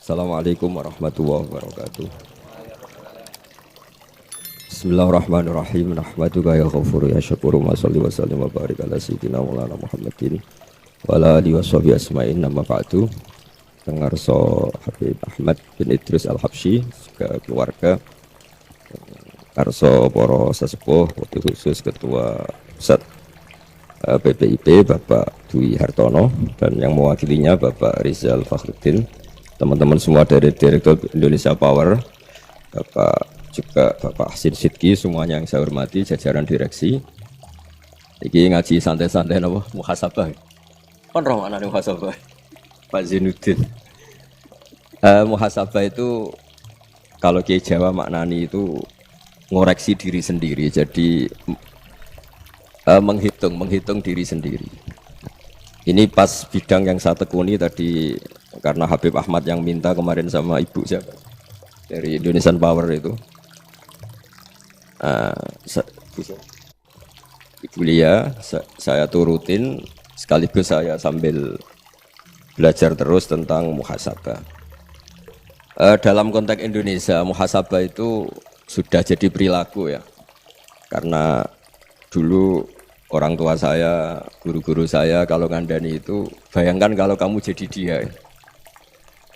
Assalamualaikum warahmatullahi wabarakatuh. Bismillahirrahmanirrahim. Nahmaduka ya ghafuru ya syakuru ma sholli wa sallim wa barik ala sayyidina Maulana Muhammadin wa ala alihi washabihi asma'in nama ba'du. Dengarso Habib Ahmad bin Idris Al-Habsyi juga keluarga, karso poro sesepuh, wakil khusus ketua pusat BPIP Bapak Dwi Hartono dan yang mewakilinya Bapak Rizal Fakhruddin, teman-teman semua dari Direktur Indonesia Power, Bapak Hasin Sidki, semuanya yang saya hormati, jajaran direksi. Iki ngaji santai-santai napa muhasabah. Kon roh anane muhasabah. Pak Zainuddin. Muhasabah itu kalau Kiai Jawa maknani itu ngoreksi diri sendiri. Jadi menghitung diri sendiri. Ini pas bidang yang saya tekuni tadi, karena Habib Ahmad yang minta kemarin sama ibu siapa dari Indonesian Power itu, Ibu Lia, saya turutin sekaligus saya sambil belajar terus tentang muhasabah. Dalam konteks Indonesia, muhasabah itu sudah jadi perilaku ya, karena dulu orang tua saya, guru-guru saya kalau ngandani itu, bayangkan kalau kamu jadi dia.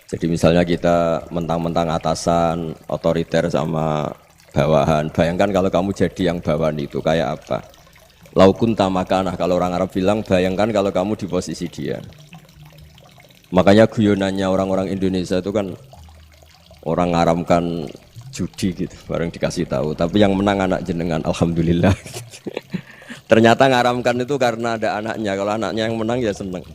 Jadi misalnya kita mentang-mentang atasan, otoriter sama bawahan, bayangkan kalau kamu jadi yang bawahan itu kayak apa. Laukun tamakana, kalau orang Arab bilang, bayangkan kalau kamu di posisi dia. Makanya guyonannya orang-orang Indonesia itu kan orang ngaramkan judi gitu, bareng dikasih tahu. Tapi yang menang anak jenengan, alhamdulillah. Ternyata ngaramkan itu karena ada anaknya. Kalau anaknya yang menang ya seneng.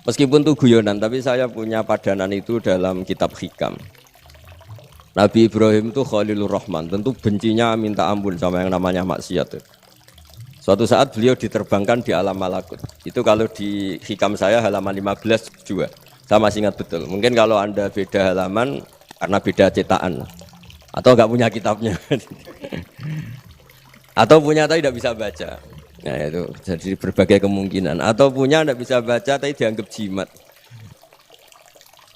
Meskipun itu guyonan, tapi saya punya padanan itu dalam kitab Hikam. Nabi Ibrahim itu Khalilur Rahman, tentu bencinya minta ampun sama yang namanya maksiat. Suatu saat beliau diterbangkan di alam malakut. Itu kalau di Hikam saya halaman 15 juga. Saya masih ingat betul. Mungkin kalau Anda beda halaman karena beda cetakan. Atau enggak punya kitabnya. Atau punya tapi tidak bisa baca. Nah itu jadi berbagai kemungkinan. Atau punya tidak bisa baca tapi dianggap jimat.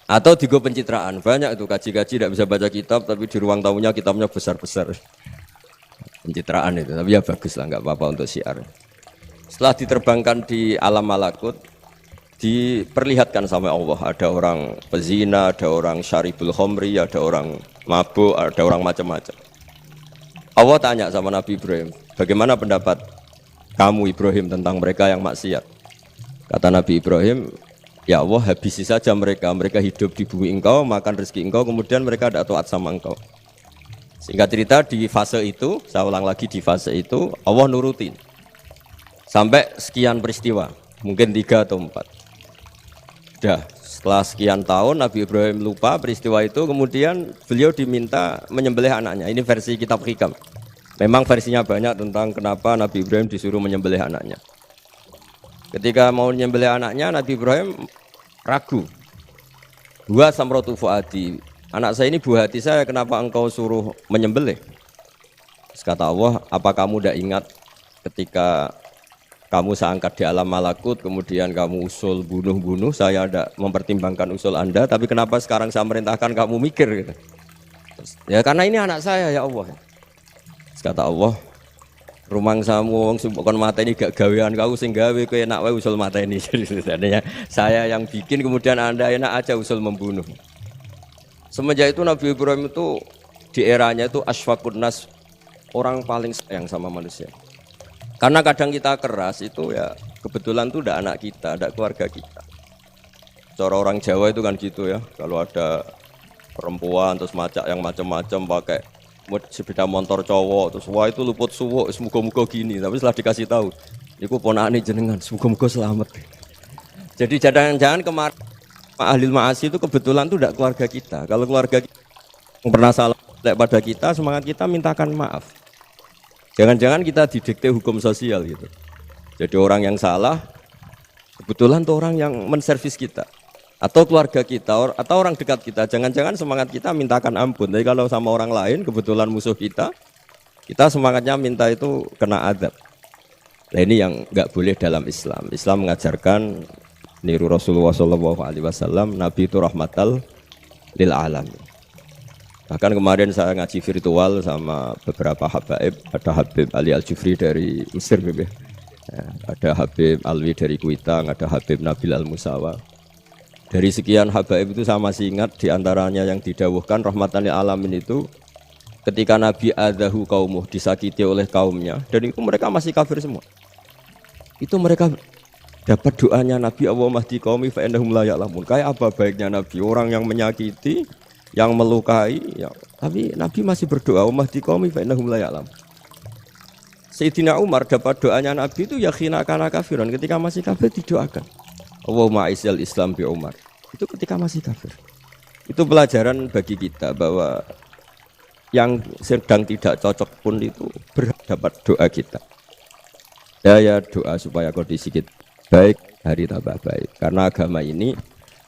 Atau digo pencitraan. Banyak itu kaji-kaji tidak bisa baca kitab tapi di ruang tamunya kitabnya besar-besar. Pencitraan itu, tapi ya bagus lah, nggak apa-apa untuk syiar. Setelah diterbangkan di alam malakut, diperlihatkan sama Allah, ada orang pezina, ada orang syaribul khomri, ada orang mabuk, ada orang macam-macam. Allah tanya sama Nabi Ibrahim, bagaimana pendapat kamu Ibrahim tentang mereka yang maksiat? Kata Nabi Ibrahim, ya Allah habisi saja mereka, mereka hidup di bumi engkau, makan rezeki engkau, kemudian mereka tidak taat sama engkau. Singkat cerita di fase itu, saya ulang lagi di fase itu, Allah nurutin. Sampai sekian peristiwa, mungkin 3 atau 4. Dah, setelah sekian tahun Nabi Ibrahim lupa peristiwa itu, kemudian beliau diminta menyembelih anaknya. Ini versi kitab Hikam. Memang versinya banyak tentang kenapa Nabi Ibrahim disuruh menyembelih anaknya. Ketika mau menyembelih anaknya, Nabi Ibrahim ragu. Wa samratu fuadi, anak saya ini buah hati saya, kenapa engkau suruh menyembelih? Terus kata Allah, apa kamu tidak ingat ketika kamu saya angkat di alam malakut, kemudian kamu usul bunuh-bunuh, saya tidak mempertimbangkan usul Anda, tapi kenapa sekarang saya merintahkan kamu mikir? Gitu. Terus, ya karena ini anak saya ya Allah. Terus kata Allah, rumang samu wong sumpah kon mata ini gak gawean kau sing gawe kowe enak wae usul mata ini. Jadi sebenarnya saya yang bikin, kemudian Anda enak aja usul membunuh. Semenjak itu Nabi Ibrahim itu di eranya itu asfaqun nas, orang paling sayang sama manusia. Karena kadang kita keras itu ya kebetulan itu udah anak kita, ada keluarga kita. Cara orang Jawa itu kan gitu ya, kalau ada perempuan terus macak yang macam-macam pakai sepeda motor cowok terus wah itu luput suwuk, semoga-moga gini. Tapi setelah dikasih tahu, iku ponakane jenengan, semoga-moga selamat. Jadi jangan-jangan kemarin ahli ma'asi itu kebetulan itu tidak keluarga kita. Kalau keluarga kita yang pernah salah pada kita, semangat kita mintakan maaf. Jangan-jangan kita didikte hukum sosial gitu. Jadi orang yang salah kebetulan itu orang yang menservis kita, atau keluarga kita, atau orang dekat kita. Jangan-jangan semangat kita mintakan ampun. Tapi kalau sama orang lain kebetulan musuh kita semangatnya minta itu kena adab. Nah ini yang nggak boleh dalam Islam. Islam mengajarkan niru Rasulullah SAW, Nabi itu rahmatal lil alamin. Bahkan kemarin saya ngaji virtual sama beberapa habaib, ada Habib Ali Al-Jufri dari Mesir, ya, ada Habib Alwi dari Kuitang, ada Habib Nabil Al-Musawa. Dari sekian habaib itu saya masih ingat diantaranya yang didawuhkan rahmatan lil alamin itu ketika Nabi adahu kaumuh, disakiti oleh kaumnya, dan itu mereka masih kafir semua. Itu mereka dapat doanya Nabi, Allahumma hdi qaumi fa innahum la ya'lamun. Kayak apa baiknya Nabi, orang yang menyakiti, yang melukai, ya, tapi Nabi masih berdoa, Allahumma hdi qaumi fa innahum la ya'lamun. Sayyidina Umar dapat doanya Nabi itu ya khina kana kafiran, ketika masih kafir didoakan. Allahumma aizzal Islam bi Umar. Itu ketika masih kafir. Itu pelajaran bagi kita bahwa yang sedang tidak cocok pun itu berdapat doa kita. Ya doa supaya kondisi kita baik, hari tambah baik. Karena agama ini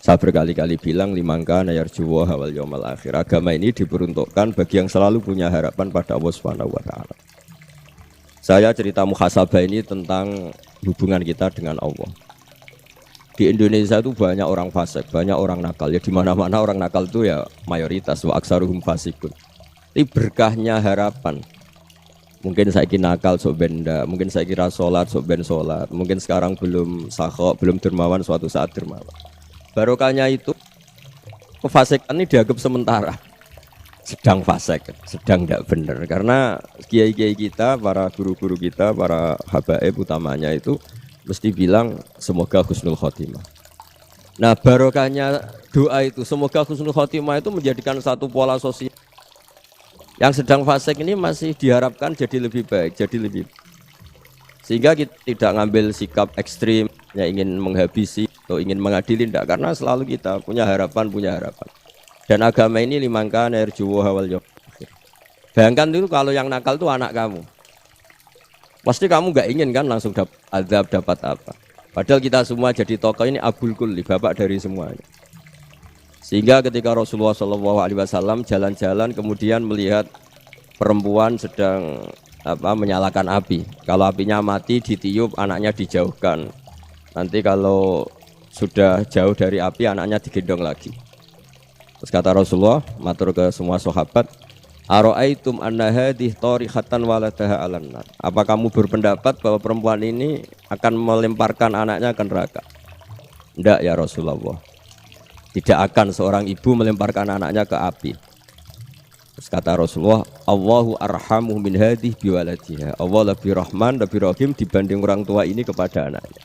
saya berkali-kali bilang limangka nayarjuwa wal yaumal akhir. Agama ini diperuntukkan bagi yang selalu punya harapan pada Allah Subhanahu wa taala. Saya cerita muhasabah ini tentang hubungan kita dengan Allah. Di Indonesia itu banyak orang fasik, banyak orang nakal. Ya di mana-mana orang nakal itu ya mayoritas, wa aksaruhum fasikun. Ini berkahnya harapan. Mungkin saya kira nakal sok benda, mungkin saya kira sholat sok ben sholat, mungkin sekarang belum sakhok, belum dermawan, suatu saat dermawan. Barokahnya itu kefasikan ini dianggap sementara. Sedang fasik, sedang tidak benar. Karena kiai-kiai kita, para guru-guru kita, para habaib utamanya itu mesti bilang semoga husnul khotimah. Nah barokahnya doa itu semoga husnul khotimah itu menjadikan satu pola sosial. Yang sedang fasik ini masih diharapkan jadi lebih baik, jadi lebih. Sehingga kita tidak ngambil sikap ekstrim yang ingin menghabisi atau ingin mengadili, tidak. Karena selalu kita punya harapan. Dan agama ini limangka nerjuwa wal yaumal akhir. Bayangkan dulu kalau yang nakal itu anak kamu. Pasti kamu nggak ingin kan langsung dapat azab, dapat apa. Padahal kita semua jadi tokoh ini abul kulli, bapak dari semuanya. Sehingga ketika Rasulullah SAW jalan-jalan kemudian melihat perempuan sedang menyalakan api. Kalau apinya mati ditiup, anaknya dijauhkan. Nanti kalau sudah jauh dari api, anaknya digendong lagi. Terus kata Rasulullah, matur ke semua sahabat, Aro'aitum anna hadih tarihatan waladaha alan nar. Apa kamu berpendapat bahwa perempuan ini akan melemparkan anaknya ke neraka? Tidak ya Rasulullah. Tidak akan seorang ibu melemparkan anaknya ke api. Terus kata Rasulullah, Allahu arhamu min hadih biwaladiha. Allah lebih rahman, lebih rahim dibanding orang tua ini kepada anaknya.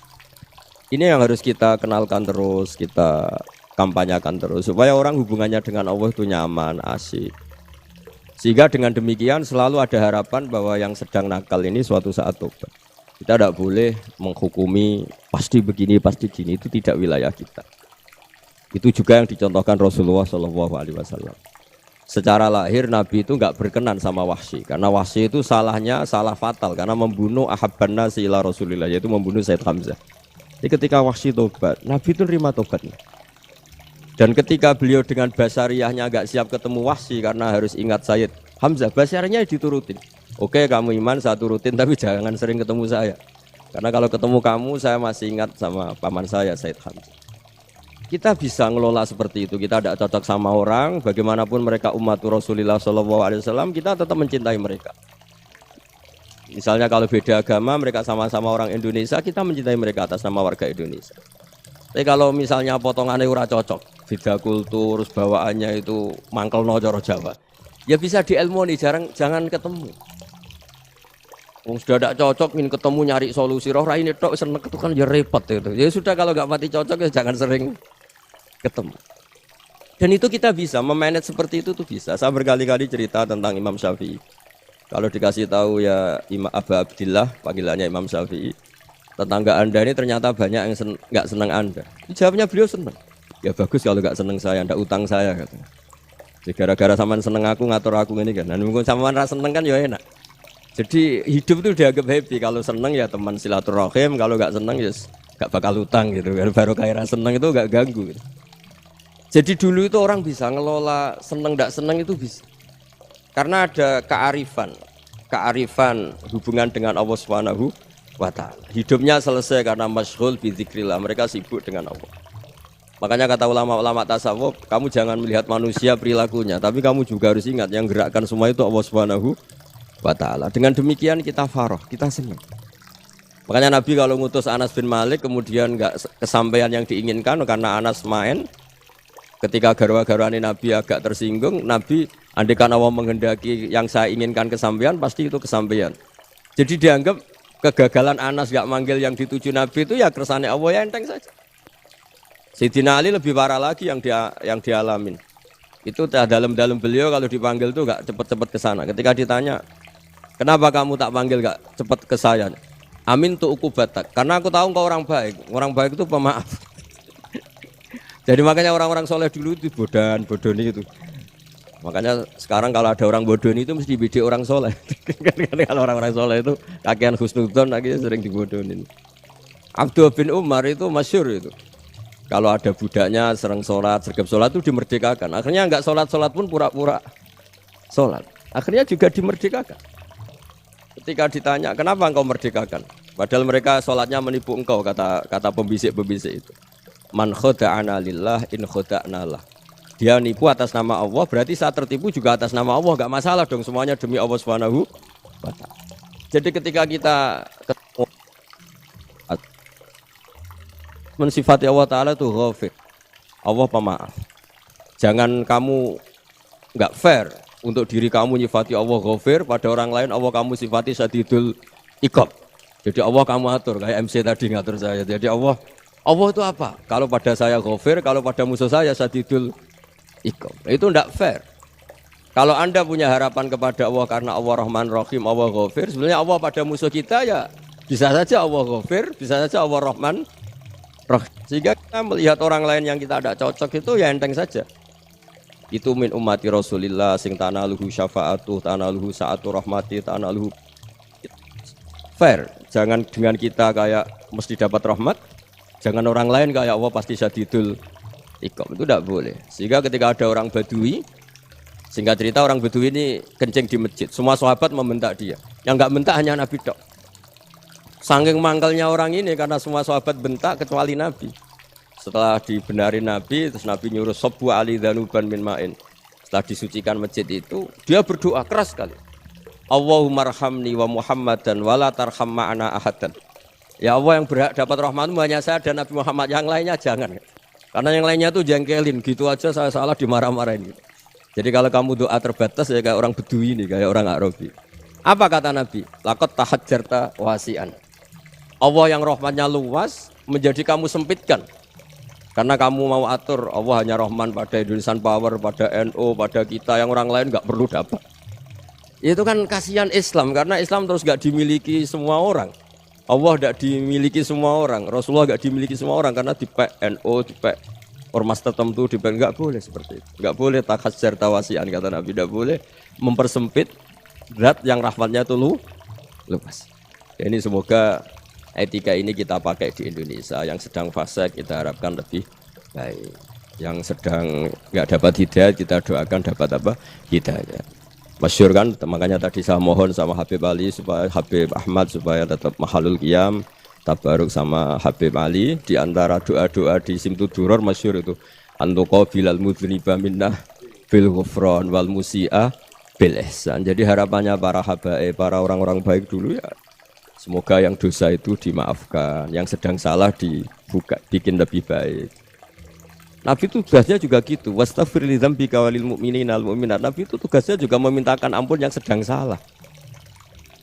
Ini yang harus kita kenalkan terus, kita kampanyakan terus supaya orang hubungannya dengan Allah itu nyaman, asik. Sehingga dengan demikian selalu ada harapan bahwa yang sedang nakal ini suatu saat tobat. Kita tidak boleh menghukumi pasti begini, pasti gini, itu tidak wilayah kita. Itu juga yang dicontohkan Rasulullah SAW. Secara lahir Nabi itu nggak berkenan sama Wahsy, karena Wahsy itu salahnya salah fatal karena membunuh ahabban nasi ila Rasulillah, yaitu membunuh Said Hamzah. Jadi ketika Wahsy tobat, Nabi itu nerima tobatnya. Dan ketika beliau dengan basariyahnya agak siap ketemu Wahsy karena harus ingat Sayyid Hamzah, basariyahnya diturutin. Oke kamu iman, saya turutin, tapi jangan sering ketemu saya. Karena kalau ketemu kamu, saya masih ingat sama paman saya, Sayyid Hamzah. Kita bisa ngelola seperti itu. Kita tidak cocok sama orang, bagaimanapun mereka umat Rasulullah SAW, kita tetap mencintai mereka. Misalnya kalau beda agama, mereka sama-sama orang Indonesia, kita mencintai mereka atas nama warga Indonesia. Tapi kalau misalnya potongannya ora cocok, beda kultur, bawaannya itu mangkel no coro Jawa, ya bisa diilmoni, jangan ketemu. Wong sudah tidak cocok, ingin ketemu nyari solusi, roh ini tok seneng itu kan ya repot itu. Ya sudah kalau nggak mati cocok ya jangan sering ketemu. Dan itu kita bisa memanage seperti itu tuh bisa. Saya berkali-kali cerita tentang Imam Syafi'i. Kalau dikasih tahu ya Imam Aba Abdillah, panggilannya Imam Syafi'i, tetangga Anda ini ternyata banyak yang nggak senang Anda. Jawabnya beliau senang. Ya bagus kalau nggak senang saya, ndak utang saya katanya. Jadi gara-gara sampean seneng aku ngatur aku ini kan. Dan mungkin sampean rasa seneng kan ya enak. Jadi hidup itu dianggap happy. Kalau seneng ya teman silaturahim, kalau nggak seneng ya nggak bakal utang gitu. Baru kayak rasa seneng itu nggak ganggu. Gitu. Jadi dulu itu orang bisa ngelola seneng ndak seneng itu bisa. Karena ada kearifan hubungan dengan Allah Subhanahu wa ta'ala. Hidupnya selesai karena masyghul bi dzikrillah, mereka sibuk dengan Allah. Makanya kata ulama-ulama tasawuf, kamu jangan melihat manusia perilakunya, tapi kamu juga harus ingat yang gerakkan semua itu Allah Subhanahu wa taala. Dengan demikian kita faroh, kita senang. Makanya Nabi kalau ngutus Anas bin Malik kemudian enggak kesampaian yang diinginkan karena Anas main, ketika garwa-garwane Nabi agak tersinggung, Nabi andaikan Allah menghendaki yang saya inginkan kesampaian, pasti itu kesampaian. Jadi dianggap kegagalan Anas enggak manggil yang dituju Nabi itu ya kersane Allah, ya enteng saja. Sayyidina Ali lebih parah lagi yang dialamin. Itu dalam beliau kalau dipanggil tuh enggak cepat-cepat ke sana. Ketika ditanya, "Kenapa kamu tak panggil enggak cepat ke saya?" "Amin tu ukubatak." Karena aku tahu engkau orang baik. Orang baik itu pemaaf. Jadi makanya orang-orang soleh dulu itu bodoni itu. Makanya sekarang kalau ada orang bodoni itu mesti bidik orang soleh. Kalau orang-orang soleh itu kakean husnudzon lagi sering dibodonin. Abdullah bin Umar itu masyhur itu. Kalau ada budaknya sering sholat, sergap sholat itu dimerdekakan. Akhirnya enggak sholat pun pura-pura sholat. Akhirnya juga dimerdekakan. Ketika ditanya, kenapa engkau merdekakan? Padahal mereka sholatnya menipu engkau, kata pembisik-pembisik itu. Man khoda'ana lillah in khoda'na lah. Dia nipu atas nama Allah, berarti saat tertipu juga atas nama Allah. Enggak masalah dong, semuanya demi Allah Subhanahu wa ta'ala. Jadi ketika kita mensifati Allah Ta'ala itu ghafir, Allah pemaaf. Jangan kamu enggak fair untuk diri kamu nyifati Allah ghafir, pada orang lain Allah kamu sifati syadidul iqab. Jadi Allah kamu atur, kayak MC tadi ngatur saya. Jadi Allah itu apa? Kalau pada saya ghafir, kalau pada musuh saya syadidul iqab. Itu enggak fair. Kalau Anda punya harapan kepada Allah karena Allah Rahman Rahim, Allah ghafir, sebenarnya Allah pada musuh kita ya bisa saja Allah ghafir, bisa saja Allah Rahman Rahim. Sehingga kita melihat orang lain yang kita tidak cocok itu ya enteng saja. Itu min ummati Rasulillah sing tanaluhu syafa'atuh, tanaluhu sa'atu rahmati, tanaluhu fair. Jangan dengan kita kayak mesti dapat rahmat, jangan orang lain kayak Allah pasti syadidul iqab. Itu tidak boleh. Sehingga ketika ada orang Badui, singkat cerita orang Badui ini kencing di masjid, semua sahabat membentak dia. Yang enggak bentak hanya Nabi tok. Saking mangkelnya orang ini karena semua sahabat bentak kecuali Nabi. Setelah dibenarin Nabi, terus Nabi nyuruh sobu ali dhanuban min ma'in. Setelah disucikan masjid itu, dia berdoa keras sekali. Allahumma arhamni wa Muhammadan wa la tarham ma'ana ahadan. Ya Allah, yang berhak dapat rahmatmu hanya saya dan Nabi Muhammad, yang lainnya jangan. Karena yang lainnya tuh jengkelin, gitu aja saya salah dimarah-marahin. Jadi kalau kamu doa terbatas ya kayak orang Bedui ini, kayak orang Arabi. Apa kata Nabi? Laqad tahajjarta wasi'an. Allah yang rahmatnya luas menjadi kamu sempitkan. Karena kamu mau atur Allah hanya rahman pada Indonesian Power, pada NU, pada kita, yang orang lain nggak perlu dapat. Itu kan kasihan Islam, karena Islam terus nggak dimiliki semua orang. Allah nggak dimiliki semua orang, Rasulullah nggak dimiliki semua orang karena dipek NU, dipek ormas tertentu, dipek nggak boleh seperti itu. Nggak boleh takhasyar tawasian kata Nabi, nggak boleh mempersempit zat yang rahmatnya itu luas. Ini semoga etika ini kita pakai di Indonesia. Yang sedang fase kita harapkan lebih baik. Yang sedang nggak dapat hidayah kita doakan dapat apa? Hidayah. Masyhur kan, makanya tadi saya mohon sama Habib Ali supaya Habib Ahmad supaya tetap mahalul qiyam, tabaruk sama Habib Ali. Di antara doa-doa di Simtuduror masyhur itu antuqabilal mudhniba minnah bil ghufran wal musi'ah bil ihsan. Jadi harapannya para habaib, para orang-orang baik dulu ya, semoga yang dosa itu dimaafkan, yang sedang salah dibuka, bikin lebih baik. Nabi itu tugasnya juga gitu. Wastaghfir li dzambika walil mu'minina wal mu'minat. Nabi itu tugasnya juga memintakan ampun yang sedang salah.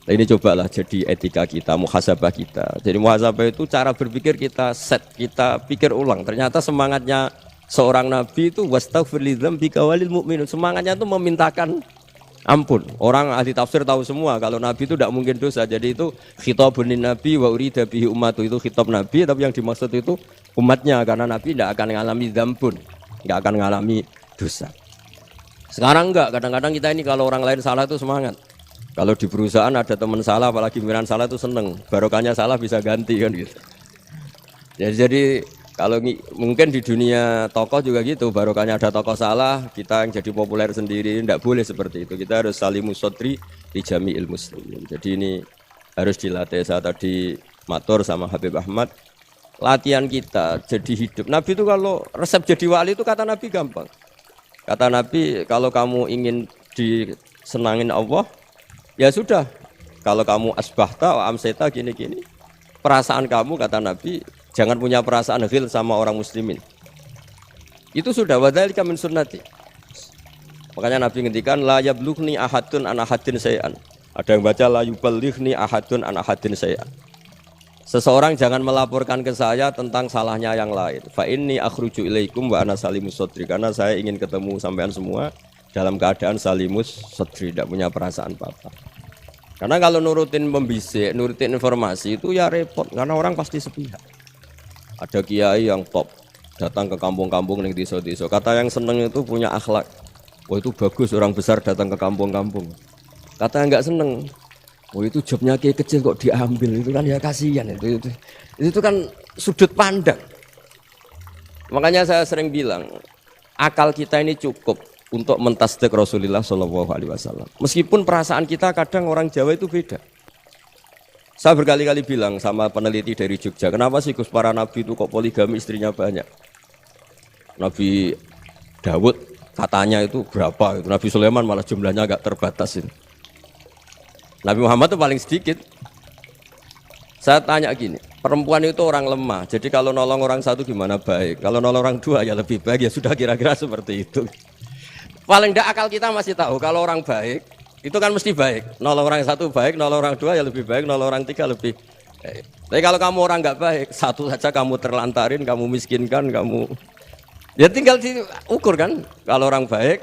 Nah, ini cobalah jadi etika kita, muhasabah kita. Jadi muhasabah itu cara berpikir kita set, kita pikir ulang. Ternyata semangatnya seorang nabi itu wastaghfir li dzambika walil mu'minun. Semangatnya itu memintakan ampun. Orang ahli tafsir tahu semua kalau nabi itu tidak mungkin dosa. Jadi itu khitabun nabi wa urida bihi ummatu, itu khitab nabi tapi yang dimaksud itu umatnya, karena nabi tidak akan mengalami dzambun, tidak akan mengalami dosa. Sekarang enggak, kadang-kadang kita ini kalau orang lain salah itu semangat. Kalau di perusahaan ada teman salah, apalagi pimpinan salah itu seneng, barokahnya salah bisa ganti kan gitu. Jadi kalau mungkin di dunia tokoh juga gitu, barokahnya ada tokoh salah, kita yang jadi populer sendiri, tidak boleh seperti itu. Kita harus salimus sodri di jami'il muslimin. Jadi ini harus dilatih. Saya tadi matur sama Habib Ahmad, latihan kita jadi hidup. Nabi itu kalau resep jadi wali itu kata Nabi gampang. Kata Nabi, kalau kamu ingin disenangin Allah, ya sudah. Kalau kamu asbahta wa amseta gini-gini, perasaan kamu kata Nabi jangan punya perasaan ghil sama orang muslimin. Itu sudah wadzalika min sunnati. Makanya Nabi ngendikan la yablughni ahadun an ahadin sayan. Ada yang baca la yuballighni ahadun an ahadin sayan. Seseorang jangan melaporkan ke saya tentang salahnya yang lain. Fa inni akhruju ilaikum wa ana salimus sadri, karena saya ingin ketemu sampean semua dalam keadaan salimus sadri, tidak punya perasaan apa-apa. Karena kalau nurutin pembisik, nurutin informasi itu ya repot, karena orang pasti sepihak. Ada kiai yang top datang ke kampung-kampung ning desa-desa. Kata yang seneng itu punya akhlak. Oh itu bagus orang besar datang ke kampung-kampung. Kata yang enggak seneng, oh itu jobnya kiai kecil kok diambil, itu kan ya kasihan itu kan sudut pandang. Makanya saya sering bilang akal kita ini cukup untuk mentasdik Rasulullah Shallallahu Alaihi Wasallam. Meskipun perasaan kita kadang orang Jawa itu beda. Saya berkali-kali bilang sama peneliti dari Jogja, kenapa sih Gus para nabi itu kok poligami istrinya banyak? Nabi Dawud katanya itu berapa? Itu Nabi Sulaiman malah jumlahnya agak terbatas itu. Nabi Muhammad itu paling sedikit. Saya tanya gini, perempuan itu orang lemah, jadi kalau nolong orang satu gimana baik, kalau nolong orang dua ya lebih baik, ya sudah kira-kira seperti itu. Paling tidak akal kita masih tahu kalau orang baik itu kan mesti baik, nolong orang satu baik, nolong orang dua ya lebih baik, nolong orang tiga lebih baik. Tapi kalau kamu orang nggak baik, satu saja kamu terlantarin, kamu miskinkan, kamu ya tinggal diukur kan. Kalau orang baik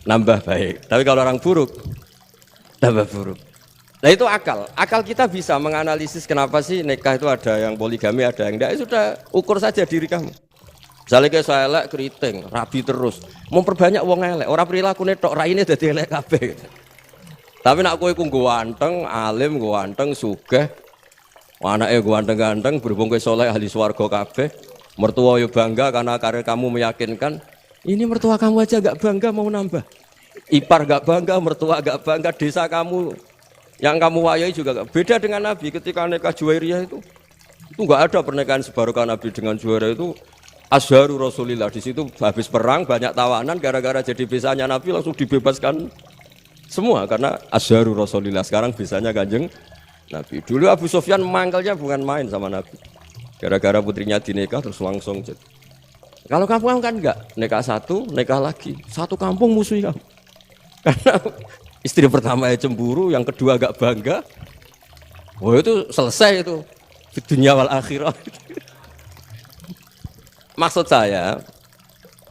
nambah baik, tapi kalau orang buruk tambah buruk. Nah itu akal. Akal kita bisa menganalisis kenapa sih nikah itu ada yang poligami, ada yang enggak. Ya sudah, ukur saja diri kamu. Misalnya kayak saya elek keriting, rabi terus. Memperbanyak wong elek, orang perilaku tok raine dadi elek kabeh. Tapi nak kowe ku ganteng, alim, ganteng, sugih. Anake ganteng-ganteng, berhubung kowe saleh ahli swarga kabeh. Mertua yo bangga karena karir kamu meyakinkan. Ini mertua kamu aja enggak bangga mau nambah. Ipar gak bangga, mertua gak bangga, desa kamu yang kamu wayai juga gak. Beda dengan Nabi ketika nikah Juwairiyah itu gak ada pernikahan sebarokah Nabi dengan Juwairiyah itu Azharu Rasulillah. Di situ habis perang banyak tawanan, gara-gara jadi besanya Nabi langsung dibebaskan semua karena Azharu Rasulillah. Sekarang besanya Kanjeng Nabi. Dulu Abu Sufyan mangkelnya bukan main sama Nabi, gara-gara putrinya dinikah terus langsung jadi. Kalau kamu kan enggak, nikah satu, nikah lagi, satu kampung musuhi kamu. Karena istri pertama ya cemburu, yang kedua agak bangga. Oh itu selesai itu di dunia wal akhirah. Maksud saya,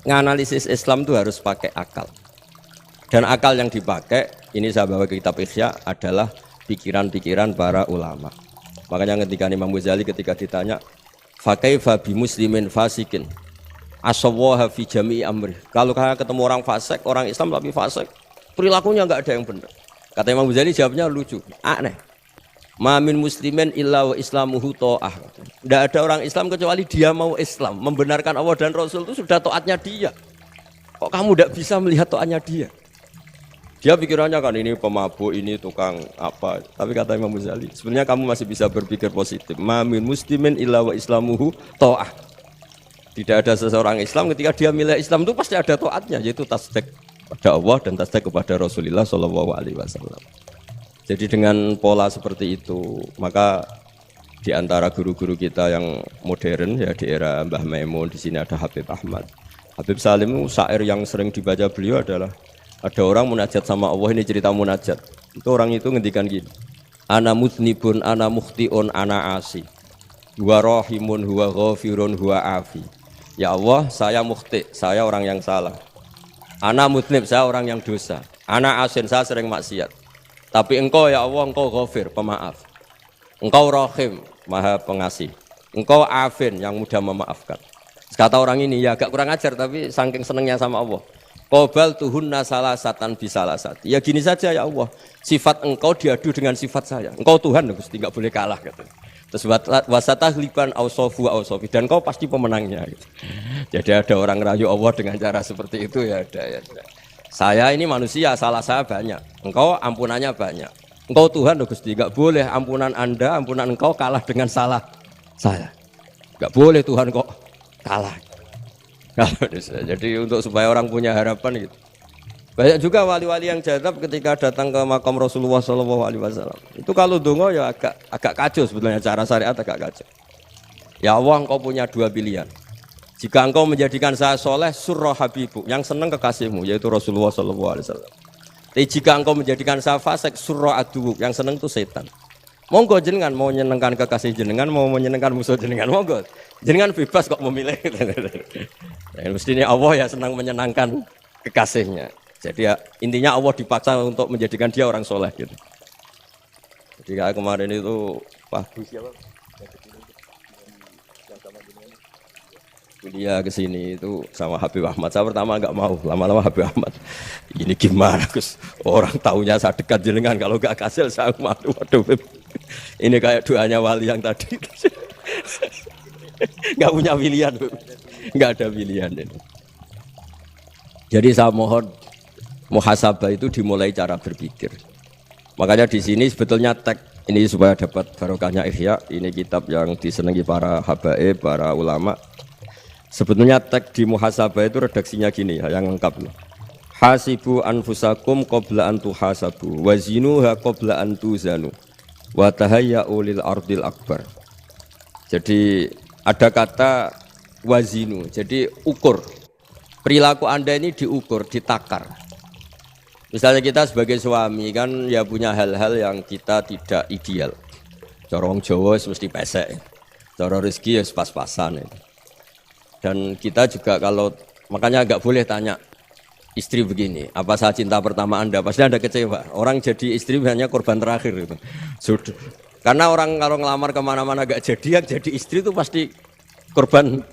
nganalisis Islam itu harus pakai akal. Dan akal yang dipakai, ini saya bawa ke kitab Ihya, adalah pikiran-pikiran para ulama. Makanya ketika Imam Ghazali ketika ditanya, fakaifa bi muslimin fasikin asawaha fi jami'i amri. Kalau kalian ketemu orang fasik, orang Islam tapi fasik, perilakunya enggak ada yang benar. Kata Imam Ghazali jawabnya lucu, aneh. Ma min muslimin illa wa islamuhu ta'ah. Enggak ada orang Islam kecuali dia mau Islam, membenarkan Allah dan Rasul itu sudah taatnya dia. Kok kamu enggak bisa melihat taatnya dia? Dia pikirannya kan ini pemabuk, ini tukang apa. Tapi kata Imam Ghazali, sebenarnya kamu masih bisa berpikir positif. Ma min muslimin illa wa islamuhu ta'ah. Tidak ada seseorang Islam ketika dia milih Islam itu pasti ada taatnya, yaitu tasdik pada Allah dan tasdik kepada Rasulullah Shallallahu Alaihi Wasallam. Jadi dengan pola seperti itu, maka di antara guru-guru kita yang modern ya di era Mbah Maimun, di sini ada Habib Ahmad, Habib Salim, syair yang sering dibaca beliau adalah ada orang munajat sama Allah. Ini cerita munajat. Itu orang itu ngendikan gini, ana mutnibun, ana mukhtiun, ana asi, huwa rahimun, huwa ghafirun, huwa afi. Ya Allah, saya mukhti, saya orang yang salah. Ana mutnib, saya orang yang dosa. Ana asin, saya sering maksiat. Tapi engkau ya Allah, engkau ghafir, pemaaf. Engkau rahim, maha pengasih. Engkau afin, yang mudah memaafkan. Kata orang ini, ya agak kurang ajar, tapi saking senengnya sama Allah. Qobal tuhunna salasatan bisalasat. Ya gini saja ya Allah, sifat engkau diadu dengan sifat saya. Engkau Tuhan, Gusti, enggak boleh kalah gitu. Terus wasatahliban ausofu ausofi, dan kau pasti pemenangnya gitu. Jadi ada orang rayu Allah dengan cara seperti itu ya ada ya. Saya ini manusia, salah saya banyak. Engkau ampunannya banyak. Engkau Tuhan, Gusti, enggak boleh ampunan Anda, ampunan engkau kalah dengan salah saya. Enggak boleh Tuhan kok kalah. Jadi untuk supaya orang punya harapan gitu. Banyak juga wali-wali yang jadab ketika datang ke makam Rasulullah SAW. Itu kalau dongo ya agak kacau sebetulnya, cara syariat agak kacau. Ya Allah, engkau punya dua pilihan. Jika engkau menjadikan saya soleh, surah habibu, yang senang kekasihmu, yaitu Rasulullah SAW. Tapi jika engkau menjadikan saya fasik, surah aduuk, yang senang itu setan. Monggo jenengan mau menyenangkan kekasih jenengan, mau menyenangkan musuh jenengan, monggo. Jenengan bebas kok memilih. Ya, mestinya Allah ya senang menyenangkan kekasihnya. Jadi ya, intinya Allah dipaksa untuk menjadikan dia orang soleh gitu. Jadi kayak kemarin itu Pak siapa? Kuliah ke sini itu sama Habib Ahmad. Saya pertama enggak mau, lama-lama Habib Ahmad. Ini gimana Gus? Orang taunya saya dekat jenengan, kalau enggak kasil saya malu. Waduh. Ini kayak doanya wali yang tadi. Enggak punya pilihan. Enggak ada pilihan ini. Jadi saya mohon muhasabah itu dimulai cara berpikir. Makanya di sini sebetulnya tag ini supaya dapat barokahnya Ihya. Ini kitab yang disenangi para habaib, para ulama. Sebetulnya tag di muhasabah itu redaksinya gini ya, yang lengkap. Hasibu anfusakum qabla an tuhasabu wa zinuha qabla an tuzanu wa tahayya'u lil ardil akbar. Jadi ada kata wazinu, jadi ukur. Perilaku Anda ini diukur, ditakar. Misalnya kita sebagai suami kan ya punya hal-hal yang kita tidak ideal. Corong Jawa mesti pesek, cara rezeki ya pas-pasan. Dan kita juga kalau makanya nggak boleh tanya istri begini, apa saya cinta pertama Anda? Pasti Anda kecewa. Orang jadi istri hanya korban terakhir itu. Sudah. Karena orang kalau ngelamar kemana-mana nggak jadi, yang jadi istri itu pasti korban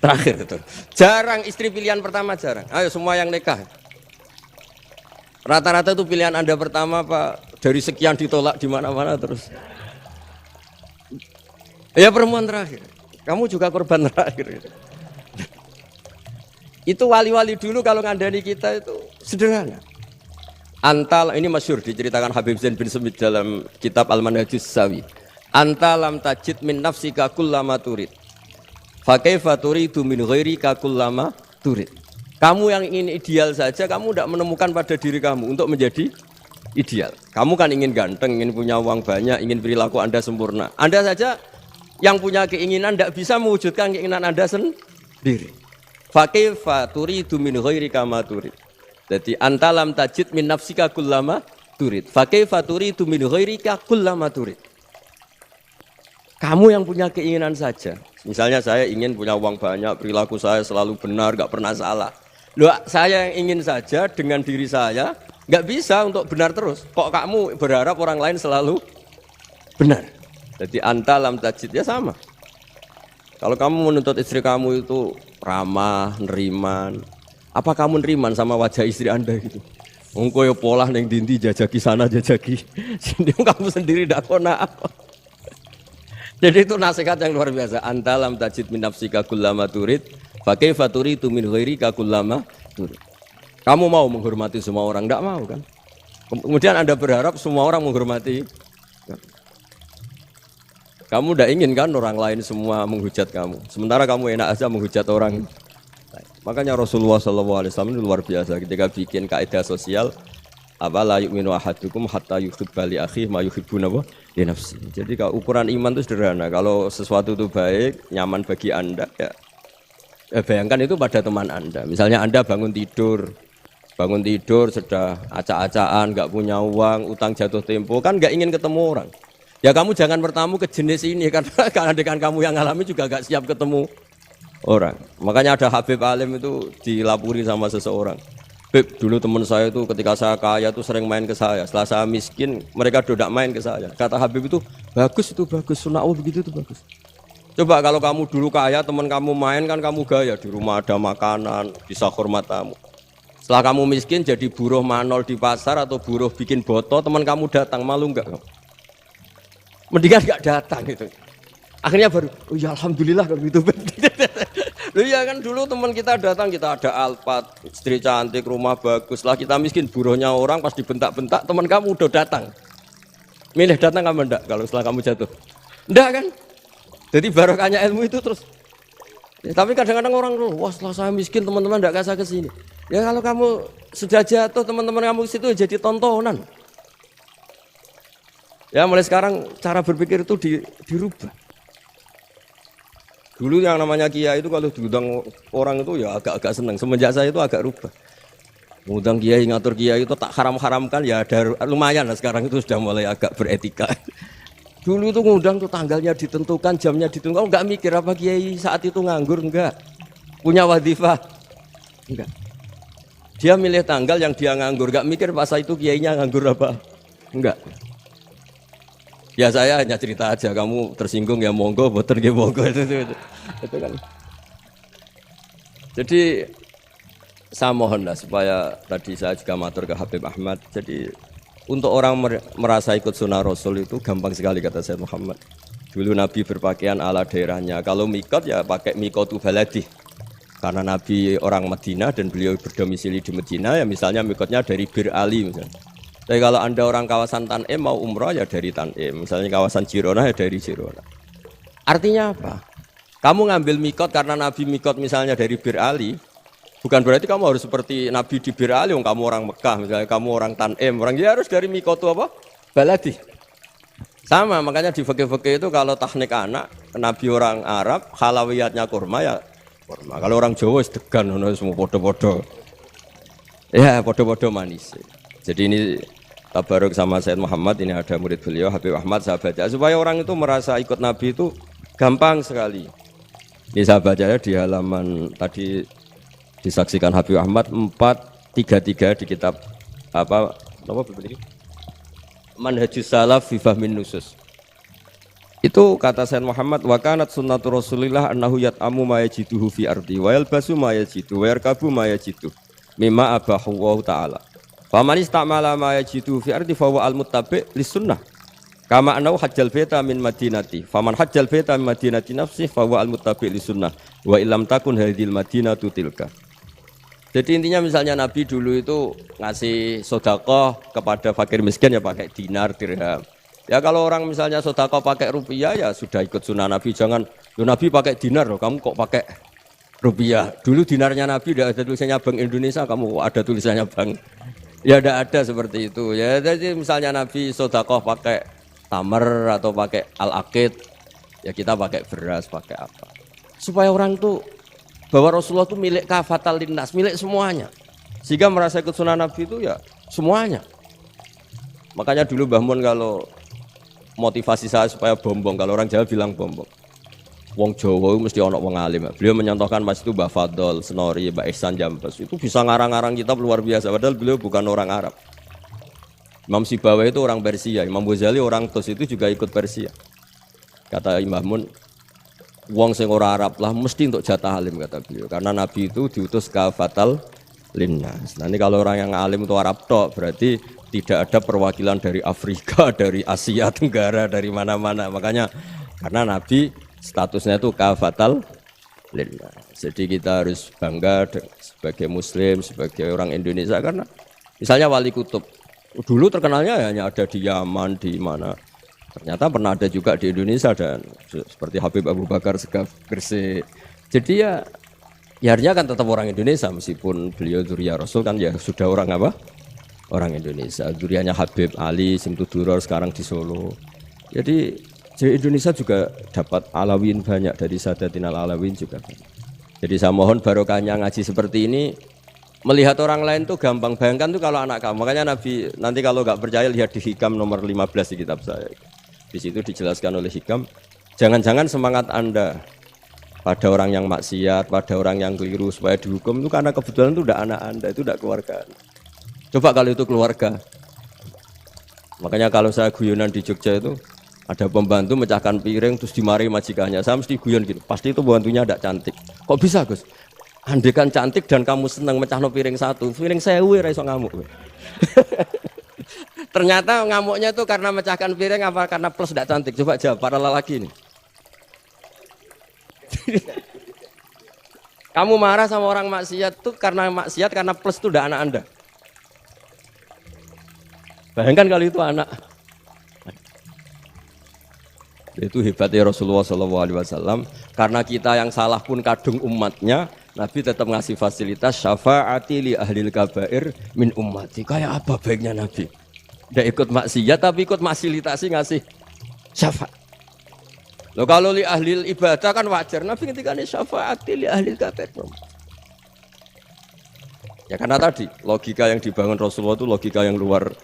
terakhir itu. Jarang istri pilihan pertama, jarang. Ayo semua yang nikah. Rata-rata itu pilihan Anda pertama Pak, dari sekian ditolak di mana-mana terus. Ya perempuan terakhir. Kamu juga korban terakhir. Itu wali-wali dulu kalau ngandani kita itu sederhana. Antal ini masyhur diceritakan Habib Zain bin Semit dalam kitab Al-Manhajus Sawi. Antalam tajid min nafsika kullama turid. Fa kaifa turidu min ghairika kullama turid. Kamu yang ingin ideal saja, kamu tidak menemukan pada diri kamu untuk menjadi ideal. Kamu kan ingin ganteng, ingin punya uang banyak, ingin perilaku Anda sempurna. Anda saja yang punya keinginan tidak bisa mewujudkan keinginan Anda sendiri. Fa kaifa turidu min ghairika ma turid. Jadi antalam tajid min nafsika kullama turid. Fa kaifa turidu min ghairika kullama turid. Kamu yang punya keinginan saja. Misalnya saya ingin punya uang banyak, perilaku saya selalu benar, enggak pernah salah. Loh, saya yang ingin saja dengan diri saya enggak bisa untuk benar terus. Kok kamu berharap orang lain selalu benar? Jadi antalam tajid ya sama. Kalau kamu menuntut istri kamu itu ramah, neriman, apa kamu neriman sama wajah istri Anda gitu? Engko yo pola ning dindi jajaki sana jajaki sini kamu sendiri ndak kona apa. Jadi itu nasihat yang luar biasa. Antalam tajid min nafsika kullama turid, fa kaifa turidu min ghairika kullama turid. Kamu mau menghormati semua orang? Enggak mau kan? Kemudian Anda berharap semua orang menghormati. Kamu tidak ingin kan orang lain semua menghujat kamu. Sementara kamu enak aja menghujat orang. Makanya Rasulullah SAW itu luar biasa ketika bikin kaidah sosial. Apa la yu'minu ahadukum hatta yuhibba li akhihi ma yuhibbu li nafsihi. Jadi kalau ukuran iman itu sederhana. Kalau sesuatu itu baik, nyaman bagi Anda ya. Bayangkan itu pada teman Anda. Misalnya Anda bangun tidur sudah acak-acakan, enggak punya uang, utang jatuh tempo, kan enggak ingin ketemu orang. Ya kamu jangan bertamu ke jenis ini karena dengan kamu yang alami juga gak siap ketemu orang. Makanya ada Habib Alim itu dilapuri sama seseorang. Beb, dulu teman saya itu ketika saya kaya itu sering main ke saya. Setelah saya miskin, mereka tidak main ke saya. Kata Habib itu bagus, sunnah Allah begitu itu bagus. Coba kalau kamu dulu kaya, teman kamu main kan kamu gaya. Di rumah ada makanan, bisa hormat tamu. Setelah kamu miskin jadi buruh manol di pasar atau buruh bikin boto, teman kamu datang, malu enggak? Mendingan nggak datang gitu. Akhirnya baru, oh ya alhamdulillah kalau gitu. Loh ya kan dulu teman kita datang, kita ada Alphard, istri cantik, rumah bagus. Lah kita miskin, buruhnya orang pas dibentak-bentak, teman kamu udah datang. Milih datang kamu enggak kalau setelah kamu jatuh? Enggak kan? Jadi barokahnya ilmu itu terus. Ya, tapi kadang-kadang orang wah setelah saya miskin teman-teman tidak kasih ke sini. Ya kalau kamu sudah jatuh teman-teman kamu situ jadi tontonan. Ya mulai sekarang cara berpikir itu dirubah. Dulu yang namanya kiai itu kalau diundang orang itu ya agak-agak senang. Semenjak saya itu agak rubah. Ngundang kiai, ngatur kiai itu tak haram-haramkan ya ada lumayan lah sekarang itu sudah mulai agak beretika. Dulu itu ngundang tuh tanggalnya ditentukan, jamnya ditentukan. Oh, enggak mikir apa kiai saat itu nganggur enggak. Punya wadifah. Enggak. Dia milih tanggal yang dia nganggur, enggak mikir pas itu kiainya nganggur apa. Enggak. Ya saya hanya cerita aja, kamu tersinggung ya monggo, boten nggih monggo itu kan. Jadi saya mohonlah supaya tadi saya juga matur ke Habib Ahmad. Jadi untuk orang merasa ikut sunnah Rasul itu gampang sekali kata Sayyid Muhammad. Dulu Nabi berpakaian ala daerahnya. Kalau mikot ya pakai mikotu baladi. Karena Nabi orang Madinah dan beliau berdomisili di Madinah ya misalnya mikotnya dari Bir Ali misalnya. Tapi kalau Anda orang kawasan Tanim mau umrah ya dari Tanim. Misalnya kawasan Jirona ya dari Jirona. Artinya apa? Kamu ngambil mikot karena Nabi mikot misalnya dari Bir Ali. Bukan berarti kamu harus seperti Nabi di Bir Ali. Kamu orang Mekah misalnya kamu orang Tanim. Orang dia harus dari mikot itu apa? Baladi. Sama makanya di fikih-fikih itu kalau teknik anak. Nabi orang Arab halawiyatnya kurma ya kurma. Kalau orang Jawa sedegan. Semua podo-podo. Ya podo-podo manis. Jadi ini tabaruk sama Sayyid Muhammad, ini ada murid beliau Habib Ahmad, saya baca supaya orang itu merasa ikut Nabi itu gampang sekali. Ini saya baca ya di halaman tadi disaksikan Habib Ahmad 433 di kitab apa ini? Manhajus Salaf fi Fahmin Nusus. Itu kata Sayyid Muhammad wa kanat sunnatu Rasulillah annahu yat'amu ma yajiduhu fi ardi wa yalbasu ma yajidu wa yarkabu ma yajidu mimma abahu wa ta'ala. Faman istamala ma yajidu fi ardi fa huwa al-muttabi' lis-sunnah. Kama annahu hajjal baita min madinati. Faman hajjal baita min madinati nafsi fa huwa al-muttabi' lis-sunnah. Wa illam takun hadhil madinatu tilka. Jadi intinya misalnya Nabi dulu itu ngasih sedekah kepada fakir miskin ya pakai dinar, dirham. Ya kalau orang misalnya sedekah pakai rupiah ya sudah ikut sunnah Nabi. Jangan Nabi pakai dinar loh, kamu kok pakai rupiah. Dulu dinarnya Nabi tidak ada tulisannya Bank Indonesia, kamu ada tulisannya Bank. Ya tidak ada seperti itu. Ya jadi misalnya Nabi sedekah pakai tamar atau pakai al-aqid, ya kita pakai beras, pakai apa. Supaya orang tuh bahwa Rasulullah itu milik kafatal linnas, milik semuanya. Sehingga merasa ikut sunnah Nabi itu ya semuanya. Makanya dulu Mbah Mun kalau motivasi saya supaya bombong, kalau orang Jawa bilang bombong. Wong Jawa mesti ono wong alim. Beliau menyontohkan pas itu Mbah Fadol, Senori, Mbah Ihsan Jambes. Itu bisa ngarang-ngarang kitab luar biasa. Padahal beliau bukan orang Arab. Imam Sibawai itu orang Persia. Imam Ghazali orang Tos itu juga ikut Persia. Kata Imam Mun, wong sing ora Arab lah mesti untuk jatah alim kata beliau. Karena Nabi itu diutus kafatal linnas. Nah ini kalau orang yang alim itu Arab tok berarti tidak ada perwakilan dari Afrika, dari Asia Tenggara, dari mana-mana. Makanya karena Nabi statusnya itu kafatal linnas. Jadi kita harus bangga sebagai Muslim, sebagai orang Indonesia karena misalnya Wali Kutub dulu terkenalnya hanya ada di Yaman, di mana. Ternyata pernah ada juga di Indonesia dan seperti Habib Abu Bakar Segaf Gresik. Jadi ya artinya kan tetap orang Indonesia meskipun beliau dzurriyyah Rasul kan ya sudah orang apa? Orang Indonesia. Dzurriyyahnya Habib Ali Simtuduror sekarang di Solo. Jadi Indonesia juga dapat alawin banyak dari Sadatin al-Alawin juga banyak. Jadi saya mohon barokahnya ngaji seperti ini melihat orang lain tuh gampang. Bayangkan tuh kalau anak kamu. Makanya Nabi nanti kalau nggak percaya lihat di Hikam nomor 15 di kitab saya. Di situ dijelaskan oleh Hikam. Jangan-jangan semangat Anda pada orang yang maksiat, pada orang yang keliru supaya dihukum itu karena kebetulan itu udah anak Anda, itu udah keluarga. Coba kalau itu keluarga. Makanya kalau saya guyonan di Jogja itu ada pembantu mecahkan piring terus dimarahi majikannya. Saya mesti guyon gitu. Pasti itu pembantunya tidak cantik. Kok bisa Gus? Andai kan cantik dan kamu senang mecahno piring satu, piring 1000 ora iso ngamuk. Ternyata ngamuknya itu karena mecahkan piring apa karena plus tidak cantik? Coba jawab para lelaki ini. Kamu marah sama orang maksiat tuh karena maksiat karena plus itu udah anak Anda. Bayangkan kalau itu anak. Itu hebatnya Rasulullah SAW. Karena kita yang salah pun kadung umatnya, Nabi tetap ngasih fasilitas syafaati li ahlil kabair min ummati. Kayak apa baiknya Nabi? Tidak ikut maksiat tapi ikut fasilitasi ngasih syafaat. Loh kalau li ahlil ibadah kan wajar. Nabi ketika ini syafaati li ahlil kabair. Ya karena tadi logika yang dibangun Rasulullah itu logika yang luar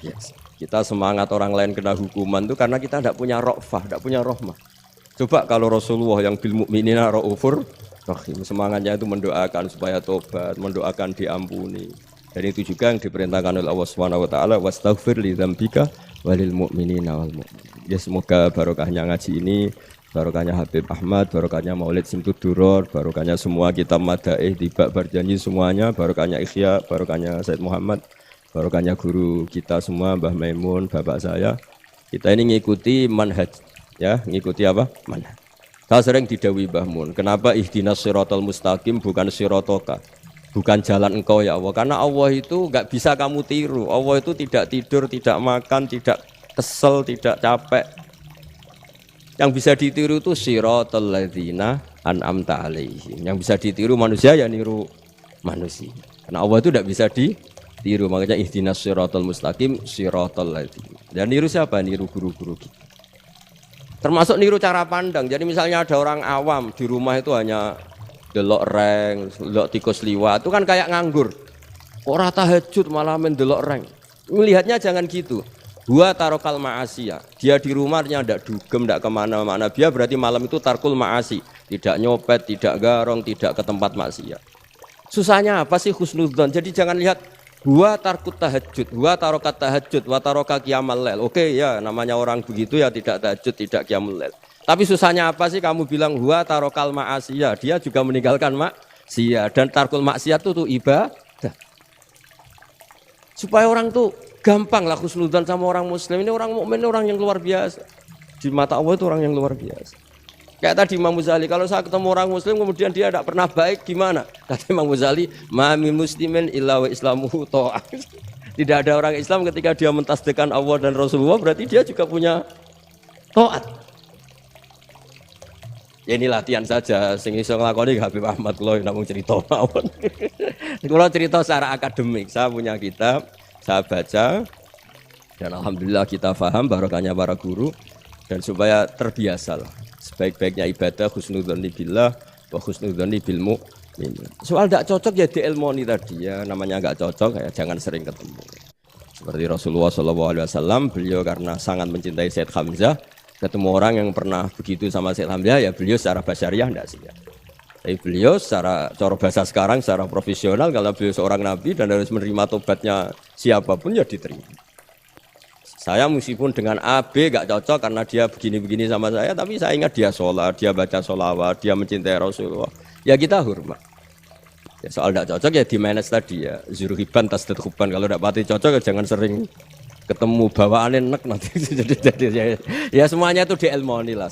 biasa. Kita semangat orang lain kena hukuman itu karena kita tidak punya ra'fah, tidak punya rahmah. Coba kalau Rasulullah yang bil mukminina raufur rahim, semangatnya itu mendoakan supaya tobat, mendoakan diampuni. Dan itu juga yang diperintahkan oleh Allah Subhanahu wa taala, wastaghfir li dzambika walil mu'minina wal mu'min. Ya semoga barokahnya ngaji ini, barokahnya Habib Ahmad, barokahnya Maulid Simtud Duror, barokahnya semua kitab madaih, tiba berjanji semuanya, barokahnya Ikhya, barokahnya Said Muhammad, barokahnya guru kita semua, Mbah Maimun, bapak saya. Kita ini ngikuti manhaj, ya, ngikuti apa? Manhaj. Saya sering didhawuhi Mbah Mun, kenapa ihdinas siratal mustaqim bukan siratoka? Bukan jalan engkau ya Allah. Karena Allah itu enggak bisa kamu tiru. Allah itu tidak tidur, tidak makan, tidak kesel, tidak capek. Yang bisa ditiru itu siratal ladzina an'amta alaihim. Yang bisa ditiru manusia ya niru manusia. Karena Allah itu tidak bisa ditiru, makanya ihdinas siratal mustaqim siratal ladzina. Dan niru siapa? Niru guru-guru kita. Termasuk niru cara pandang. Jadi misalnya ada orang awam di rumah itu hanya delok reng, delok tikus liwat, itu kan kayak nganggur. Ora tahajud malah mendelok reng. Melihatnya jangan gitu. Dua tarokal ma'asiyah. Dia di rumahnya tidak dugem, tidak kemana-mana. Dia berarti malam itu tarkul ma'asi. Tidak nyopet, tidak garong, tidak ke tempat maksiat. Susahnya apa sih husnudzon? Jadi jangan lihat dua tarkut tahajud, dua tarokat tahajud, wa taroka qiyamal lail. Oke ya, namanya orang begitu ya tidak tahajud, tidak qiyamul lail. Tapi susahnya apa sih kamu bilang dua tarokal ma'asiyah? Dia juga meninggalkan maksiat. Dan tarkul maksiat itu ibadah. Supaya orang tuh gampang lah husnudzon sama orang muslim. Ini orang mukmin, orang yang luar biasa. Di mata Allah itu orang yang luar biasa. Kayak tadi Imam Ghazali, kalau saya ketemu orang muslim kemudian dia tidak pernah baik, gimana? Kata Imam Ghazali, ma min muslimin illa wa islamuhu ta'ah. Tidak ada orang Islam ketika dia mentasdihkan Allah dan Rasulullah, berarti dia juga punya taat. Ya ini latihan saja, sing iso nglakoni Habib Ahmad kula namung cerita mawon. Kula cerita secara akademik, saya punya kitab, saya baca, dan alhamdulillah kita paham barokahnya para guru, dan supaya terbiasa lah. Sebaik-baiknya ibadah husnudzon billah wa husnudzon bil mu'min. Soal tidak cocok ya diilmoni tadi ya, namanya enggak cocok ya jangan sering ketemu. Seperti Rasulullah SAW, beliau karena sangat mencintai Said Hamzah, ketemu orang yang pernah begitu sama Said Hamzah ya beliau secara basyariah enggak siap. Tapi beliau secara cara bahasa sekarang secara profesional kalau beliau seorang nabi dan harus menerima tobatnya siapapun ya diterima. Saya meskipun dengan A, B gak cocok karena dia begini-begini sama saya, tapi saya ingat dia sholat, dia baca sholawat, dia mencintai Rasulullah. Ya kita hormat. Ya, soal gak cocok ya di manage tadi ya. Zuruhiban tasdid huban. Kalau gak pati cocok ya jangan sering ketemu bawaannya enak nanti. Ya semuanya itu diilmoni lah.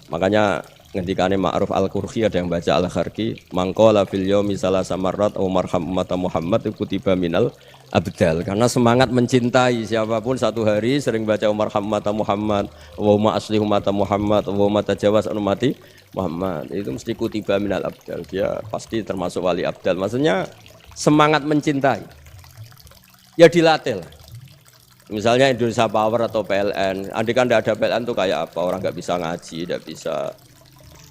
Makanya ngendikane Ma'ruf Al-Qurhi ada yang baca Al-Kharki, mangqala fil yaumi salasa marrat aw marham ummata Muhammad kutiba minal abdal. Karena semangat mencintai siapapun satu hari sering baca Umar Hammata Muhammad, Allahumma aslih ummata Muhammad, Allahumma tajawaz an ummati Muhammad. Itu mesti kutiba minal abdal. Dia pasti termasuk wali abdal. Maksudnya semangat mencintai. Ya dilatih lah. Misalnya Indonesia Power atau PLN. Andai kan tidak ada PLN itu kayak apa? Orang nggak bisa ngaji, tidak bisa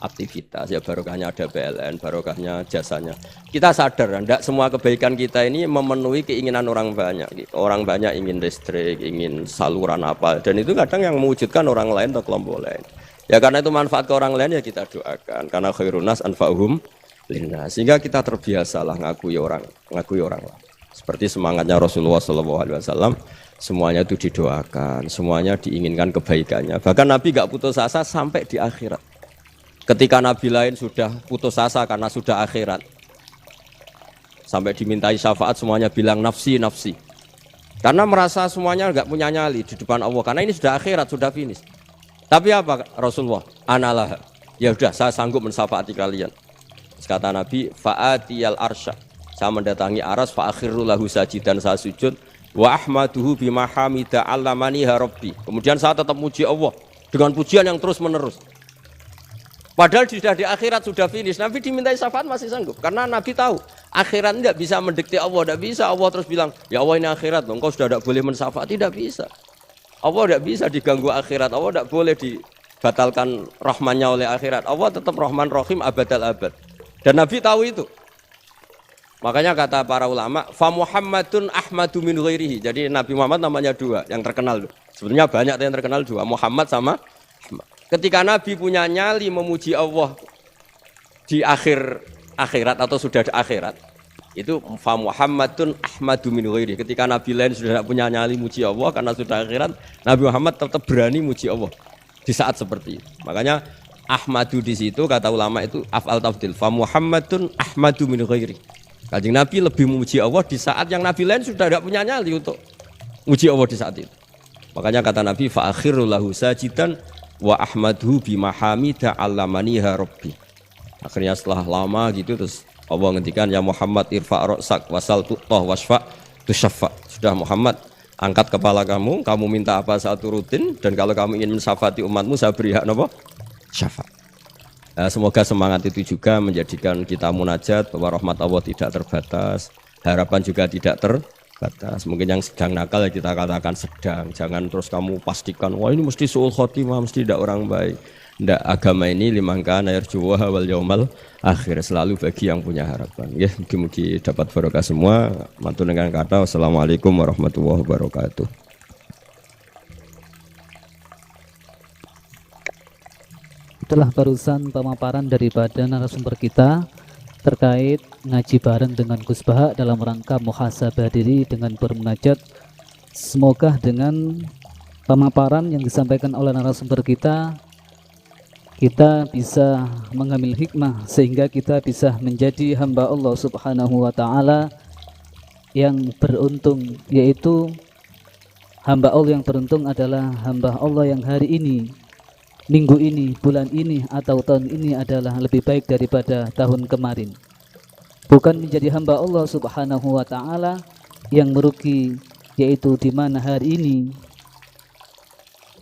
aktivitas, ya barokahnya ada PLN, barokahnya jasanya. Kita sadar, tidak semua kebaikan kita ini memenuhi keinginan orang banyak. Orang banyak ingin listrik, ingin saluran apa, dan itu kadang yang mewujudkan orang lain atau kelompok lain. Ya karena itu manfaat ke orang lain ya kita doakan. Karena khairun nas anfa'uhum linnas. Sehingga kita terbiasalah ngakui orang lain. Seperti semangatnya Rasulullah SAW, semuanya itu didoakan, semuanya diinginkan kebaikannya. Bahkan Nabi gak putus asa sampai di akhirat. Ketika Nabi lain sudah putus asa karena sudah akhirat, sampai dimintai syafaat semuanya bilang nafsi, nafsi. Karena merasa semuanya enggak punya nyali di depan Allah. Karena ini sudah akhirat, sudah finish. Tapi apa Rasulullah? Analah. Ya sudah, saya sanggup mensyafaati kalian. Kata Nabi, fa'atiyal arsya. Saya mendatangi aras, fa'akhiru lahu sajidan, saya sujud. Wa ahmaduhu bima hamida allamani rabbi. Kemudian saya tetap muji Allah. dengan pujian yang terus menerus. Padahal sudah di akhirat sudah finish, Nabi dimintai syafaat masih sanggup karena Nabi tahu akhirat tidak bisa mendikte Allah, tidak bisa Allah terus bilang ya Allah ini akhirat, engkau sudah tidak boleh mensyafaat, tidak bisa. Allah tidak bisa diganggu akhirat, Allah tidak boleh dibatalkan rahmannya oleh akhirat. Allah tetap Rahman Rahim abadal abad. Dan Nabi tahu itu. Makanya kata para ulama, fa Muhammadun Ahmadu min ghairihi. Jadi Nabi Muhammad namanya dua yang terkenal. Sebenarnya banyak yang terkenal dua, Muhammad sama Ahmad. Ketika Nabi punya nyali memuji Allah di akhirat atau sudah di akhirat, itu fa Muhammadun Ahmadu min ghairihi. Ketika Nabi lain sudah tidak punya nyali muji Allah karena sudah akhirat, Nabi Muhammad tetap berani muji Allah di saat seperti itu. Makanya Ahmadu di situ kata ulama itu af'al tafdil, fa Muhammadun Ahmadu min ghairihi. Kanjeng Nabi lebih memuji Allah di saat yang Nabi lain sudah tidak punya nyali untuk muji Allah di saat itu. Makanya kata Nabi fa akhiru lahu sajidan wa ahmadhu bimahamida allamaniha rabbi. Akhirnya setelah lama gitu terus Allah ngendikan ya Muhammad irfa' ra'sak wasal tu'tah wasfa' tusyaffa. Sudah Muhammad, angkat kepala kamu minta apa saat turutin, dan kalau kamu ingin mensyafaati umatmu saya beri hak napa? Syafaat. Semoga semangat itu juga menjadikan kita munajat bahwa rahmat Allah tidak terbatas, harapan juga tidak terbatas. Mungkin yang sedang nakal ya kita katakan sedang, jangan terus kamu pastikan wah ini mesti suul khotimah, mesti tidak orang baik. Tidak, agama ini liman kana yarjuwa wal yaumal akhir, selalu bagi yang punya harapan. Ya, mugi-mugi dapat barokah semua. Mantu dengan kata wassalamualaikum warahmatullahi wabarakatuh. Itulah barusan pemaparan daripada narasumber kita terkait ngaji bareng dengan Gus Baha dalam rangka muhasabah diri dengan bermunajat. Semoga dengan pemaparan yang disampaikan oleh narasumber kita bisa mengambil hikmah sehingga kita bisa menjadi hamba Allah Subhanahu wa taala yang beruntung, yaitu hamba Allah yang beruntung adalah hamba Allah yang hari ini, minggu ini, bulan ini, atau tahun ini adalah lebih baik daripada tahun kemarin. Bukan menjadi hamba Allah Subhanahu wa taala yang merugi, yaitu di mana hari ini,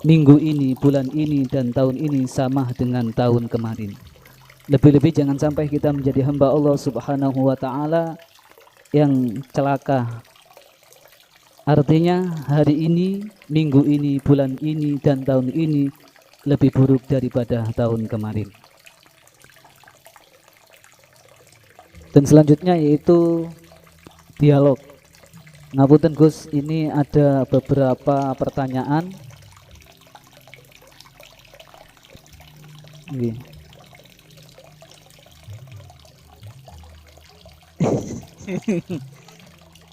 minggu ini, bulan ini, dan tahun ini sama dengan tahun kemarin. Lebih-lebih jangan sampai kita menjadi hamba Allah Subhanahu wa taala yang celaka. Artinya hari ini, minggu ini, bulan ini, dan tahun ini lebih buruk daripada tahun kemarin. Dan selanjutnya yaitu dialog. Ngapunten Gus, ini ada beberapa pertanyaan.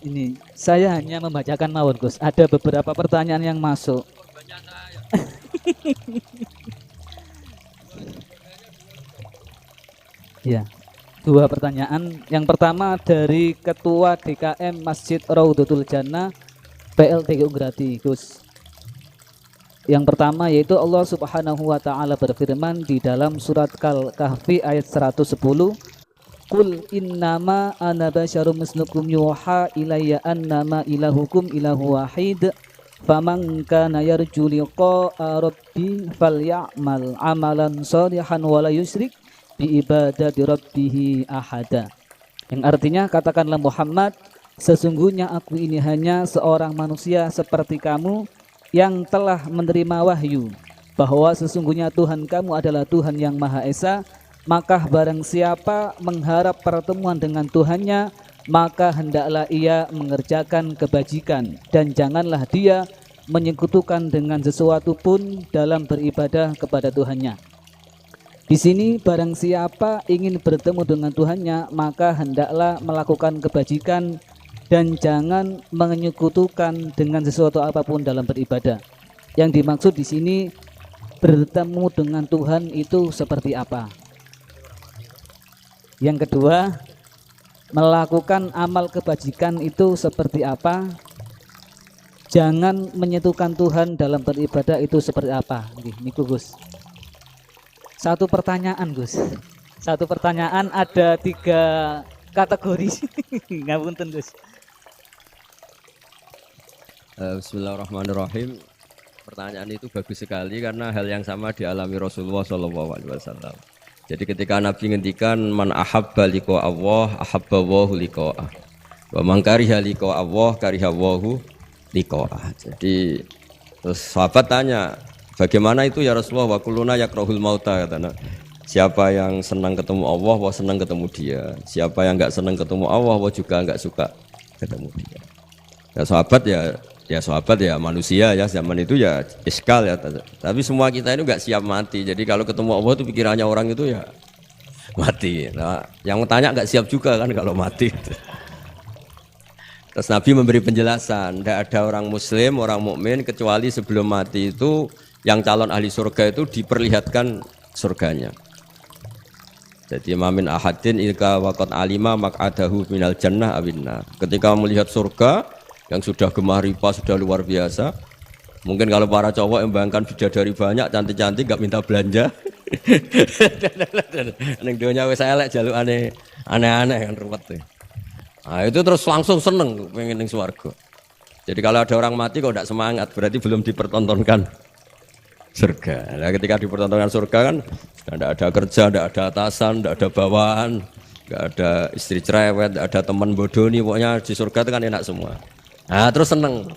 Ini saya hanya membacakan mawon Gus. Ada beberapa pertanyaan yang masuk. Ya, dua pertanyaan. Yang pertama dari Ketua DKM Masjid Raudhatul Jannah PLTGU Grati, Gus. Yang pertama yaitu Allah Subhanahu wa taala berfirman di dalam surat Kahfi ayat 110, Qul innama ana basyarum mislukum yuha ilayya annama ilahukum ilahu wahid faman kana yarju liqa'a rabbi falyamal amalan shalihan wa la yusyrik bi ibadati rabbih ahada. Yang artinya, katakanlah Muhammad, sesungguhnya aku ini hanya seorang manusia seperti kamu yang telah menerima wahyu bahwa sesungguhnya Tuhan kamu adalah Tuhan yang Maha Esa. Maka barang siapa mengharap pertemuan dengan Tuhannya, maka hendaklah ia mengerjakan kebajikan dan janganlah dia menyekutukan dengan sesuatu pun dalam beribadah kepada Tuhannya. Di sini barang siapa ingin bertemu dengan Tuhannya, maka hendaklah melakukan kebajikan dan jangan menyekutukan dengan sesuatu apapun dalam beribadah. Yang dimaksud di sini bertemu dengan Tuhan itu seperti apa? Yang kedua, melakukan amal kebajikan itu seperti apa? Jangan menyentuhkan Tuhan dalam beribadah itu seperti apa? Niku Gus. Satu pertanyaan Gus. Satu pertanyaan ada 3 kategori. Ngapunten Gus. Bismillahirrahmanirrahim. Pertanyaan itu bagus sekali karena hal yang sama dialami Rasulullah SAW. Jadi ketika Nabi ngendikan man ahabba liqa Allah ahabba Allahu liqa'ah. Wa man kariha liqa Allah kariha Allahu liqa'ah. Jadi terus sahabat tanya, bagaimana itu ya Rasulullah? Wa kulluna yakrahul mauta katanya. Siapa yang senang ketemu Allah, wa senang ketemu dia. Siapa yang enggak senang ketemu Allah, wa juga enggak suka ketemu dia. Ya sahabat ya manusia ya zaman itu ya iskal ya. Tapi semua kita ini enggak siap mati. Jadi kalau ketemu Allah itu pikirannya orang itu ya mati. Nah, yang tanya enggak siap juga kan kalau mati. Terus Nabi memberi penjelasan, tidak ada orang muslim, orang mukmin kecuali sebelum mati itu yang calon ahli surga itu diperlihatkan surganya. Jadi mamin ahadin ilka waqat alima maq'adahu minal jannah awinnar. Ketika melihat surga yang sudah gemah ripa, sudah luar biasa. Mungkin kalau para cowok yang bayangkan bidadari banyak, cantik-cantik, gak minta belanja. Neng dunia wis elek jaluk aneh-aneh kan repot. Nah itu terus langsung seneng pengen ning swarga. Jadi kalau ada orang mati kok tidak semangat, berarti belum dipertontonkan surga. Nah, ketika dipertontonkan surga kan tidak ada kerja, tidak ada atasan, tidak ada bawahan, tidak ada istri cerewet, tidak ada teman bodoni, pokoknya di surga itu kan enak semua. Nah terus seneng.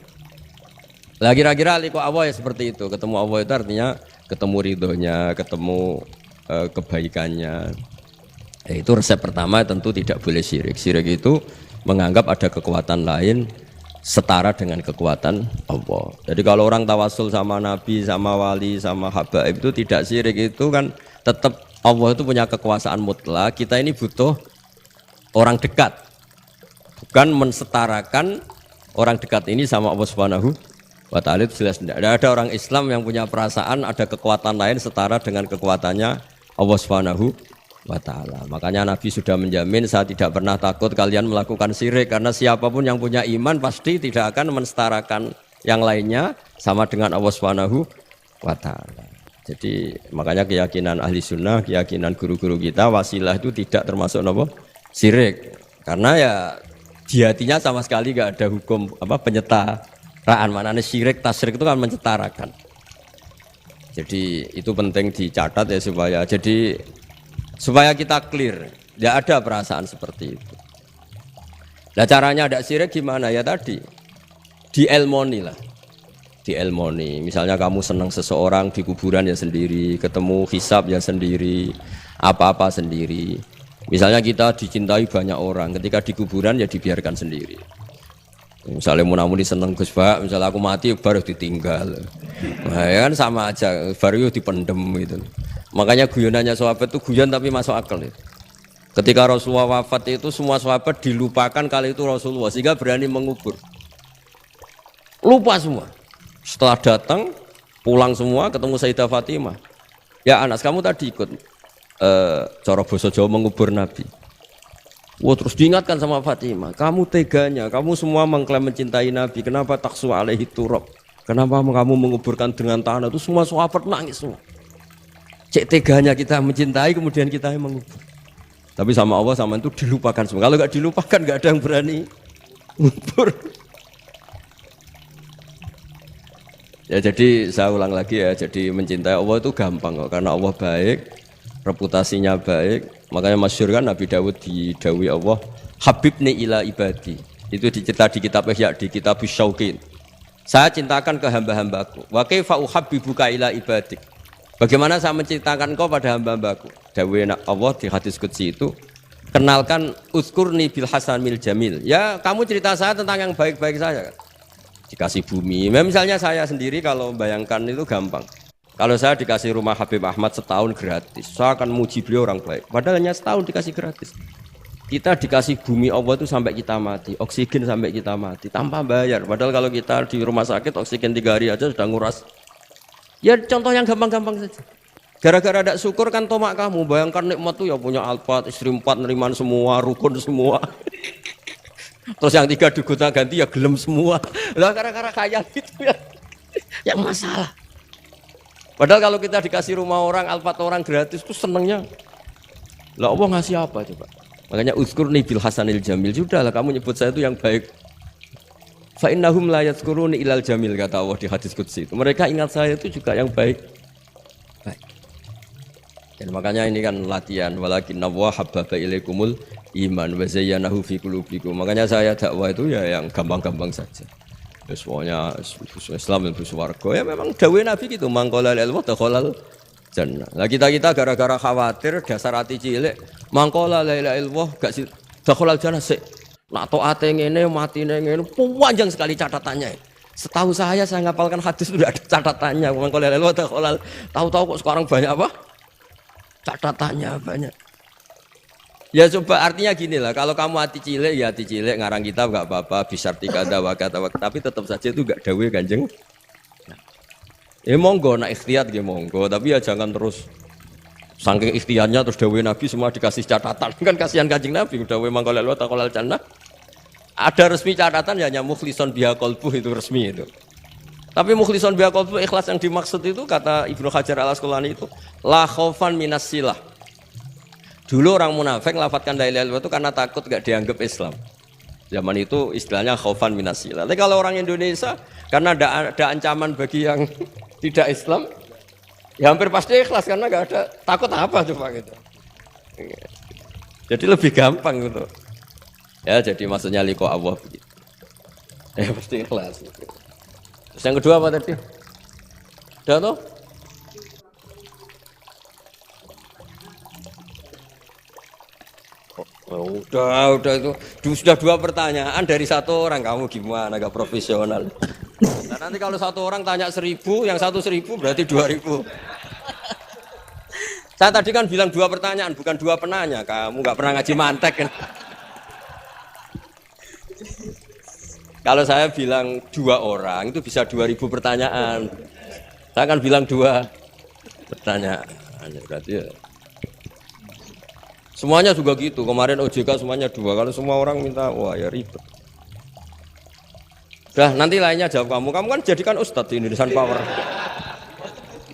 Lah kira-kira liqa Allah ya seperti itu. Ketemu Allah itu artinya ketemu ridhonya, ketemu kebaikannya. Itu resep pertama tentu tidak boleh syirik. Syirik itu menganggap ada kekuatan lain setara dengan kekuatan Allah. Jadi kalau orang tawasul sama nabi, sama wali, sama habaib itu tidak syirik, itu kan tetap Allah itu punya kekuasaan mutlak. Kita ini butuh orang dekat. Bukan mensetarakan orang dekat ini sama Allah Subhanahu wa ta'ala, itu jelas tidak. Ada orang Islam yang punya perasaan ada kekuatan lain setara dengan kekuatannya Allah Subhanahu wa ta'ala. Makanya Nabi sudah menjamin, saya tidak pernah takut kalian melakukan syirik, karena siapapun yang punya iman pasti tidak akan mensetarakan yang lainnya sama dengan Allah Subhanahu wa ta'ala. Jadi makanya keyakinan ahli sunnah, keyakinan guru-guru kita, wasilah itu tidak termasuk apa? Syirik. Karena ya di hatinya sama sekali gak ada hukum penyetaraan. Maknanya syirik, tasyrik itu kan menyetarakan. Jadi itu penting dicatat ya supaya kita clear, tidak ada perasaan seperti itu. Nah caranya ada syirik gimana ya tadi? Dielmoni lah, dielmoni. Misalnya kamu senang seseorang di kuburan ya sendiri, ketemu hisab ya sendiri, apa-apa sendiri. Misalnya kita dicintai banyak orang, ketika di kuburan ya dibiarkan sendiri. Misalnya munamuni seneng Gus Pak, misalnya aku mati baru ditinggal. Nah ya kan sama aja, baru dipendem gitu. Makanya guyonannya sahabat itu guyon tapi masuk akal itu. Ketika Rasulullah wafat itu semua sahabat dilupakan kali itu Rasulullah, sehingga berani mengubur. Lupa semua. Setelah datang, pulang semua ketemu Sayyidah Fatimah. Ya Anas, kamu tadi ikut cara basa Jawa mengubur Nabi. Wah terus diingatkan sama Fatimah, kamu teganya, kamu semua mengklaim mencintai Nabi, kenapa taksu alaihi turab? Kenapa kamu menguburkan dengan tanah? Itu semua sahabat nangis semua. Cek teganya kita mencintai kemudian kita yang mengubur. Tapi sama Allah sama itu dilupakan semua. Kalau nggak dilupakan nggak ada yang berani ngubur. Ya jadi saya ulang lagi ya, jadi mencintai Allah itu gampang kok, karena Allah baik, reputasinya baik. Makanya masyhur kan Nabi Dawud didawi Allah, Habibni ila ibadi. Itu dicerita di kitab Ihya, di kitab Syauqin. Saya cintakan ke hamba-hambaku. Wa kaifa uhabbibuka ila ibadik. Bagaimana saya menceritakan kau pada hamba-hambaku? Dawuh Allah di hadis qudsi itu, kenalkan uzkurni bil hasanil jamil. Ya, kamu cerita saya tentang yang baik-baik saja kan. Dikasih bumi. Misalnya saya sendiri kalau bayangkan itu gampang. Kalau saya dikasih rumah Habib Ahmad setahun gratis, saya akan muji beliau orang baik. Padahal hanya setahun dikasih gratis. Kita dikasih bumi Allah itu sampai kita mati, oksigen sampai kita mati, tanpa bayar. Padahal kalau kita di rumah sakit oksigen 3 hari aja sudah nguras. Ya contoh yang gampang-gampang saja. Gara-gara ada syukur kan tomak kamu, bayangkan nikmat itu ya punya Alphard, istri 4 neriman semua, rukun semua. Terus yang 3 digonta ganti ya gelem semua. Lah gara-gara kaya gitu ya. Yang masalah. Padahal kalau kita dikasih rumah orang, Alphard orang gratis itu senengnya. Lah Allah ngasih apa coba? Makanya uzkurni bil hasanil jamil. Sudahlah kamu nyebut saya itu yang baik. Fa innahum la yadhkuruni ilal jamil, kata Allah di hadis qudsi itu. Mereka ingat saya itu juga yang baik. Baik. Dan makanya ini kan latihan, walakin Allah habbaba ilaikumul iman wa zayyanahu fi qulubikum. Makanya saya dakwah itu ya yang gampang-gampang saja. Ya semuanya Islam itu swarga. Ya memang dawuh Nabi gitu, mangqala lil wa dakhalal jannah. Lah kita gara-gara khawatir dasar hati cilik, mangqala la ilaha illallah gak dakhalal jannah sik. Nak taate ngene matine ngene panjang sekali catatannya. Setahu saya ngapalkan hadis itu tidak ada catatannya. Mangqala la ilaha illallah dakhalal. Tahu-tahu kok sekarang banyak apa? Catatannya banyak. Ya coba artinya gini lah, kalau kamu hati cilik ya hati cilik ngarang kitab gak apa-apa, bisartika dawakata, tapi tetap saja itu gak dawe Kanjeng. Ya monggo nak ikhtiyat ya monggo, tapi ya jangan terus saking ikhtiarnya terus dawe Nabi semua dikasih catatan. Kan kasihan Kanjeng Nabi dawe mangqala wa taqallal jannah. Ada resmi catatan ya hanya mukhlison biha qalbuh, itu resmi itu. Tapi mukhlison biha qalbuh, ikhlas yang dimaksud itu kata Ibnu Hajar Al-Asqalani itu la khaufan minas silah. Dulu orang munafik lafadzkan la ilaha illallah itu karena takut gak dianggap Islam. Zaman itu istilahnya khaufan minas silah. Tapi kalau orang Indonesia karena ada ancaman bagi yang tidak Islam, ya hampir pasti ikhlas karena gak ada takut apa coba gitu. Jadi lebih gampang gitu. Ya jadi maksudnya liqa Allah begitu. Ya pasti ikhlas. Terus yang kedua apa tadi? Udah toh? Oh, udah itu sudah 2 pertanyaan dari 1 orang, kamu gimana gak profesional? Nah, nanti kalau 1 orang tanya 1000, yang 1.000 berarti 2000. Saya tadi kan bilang 2 pertanyaan, bukan 2 penanya. Kamu gak pernah ngaji mantek kan? Kalau saya bilang 2 orang itu bisa 2000 pertanyaan. Saya kan bilang 2 pertanyaan, berarti ya. Semuanya juga gitu, kemarin OJK semuanya 2, kalau semua orang minta, wah ya ribet. Dah nanti lainnya jawab kamu kan jadikan ustadz di Indonesian Power.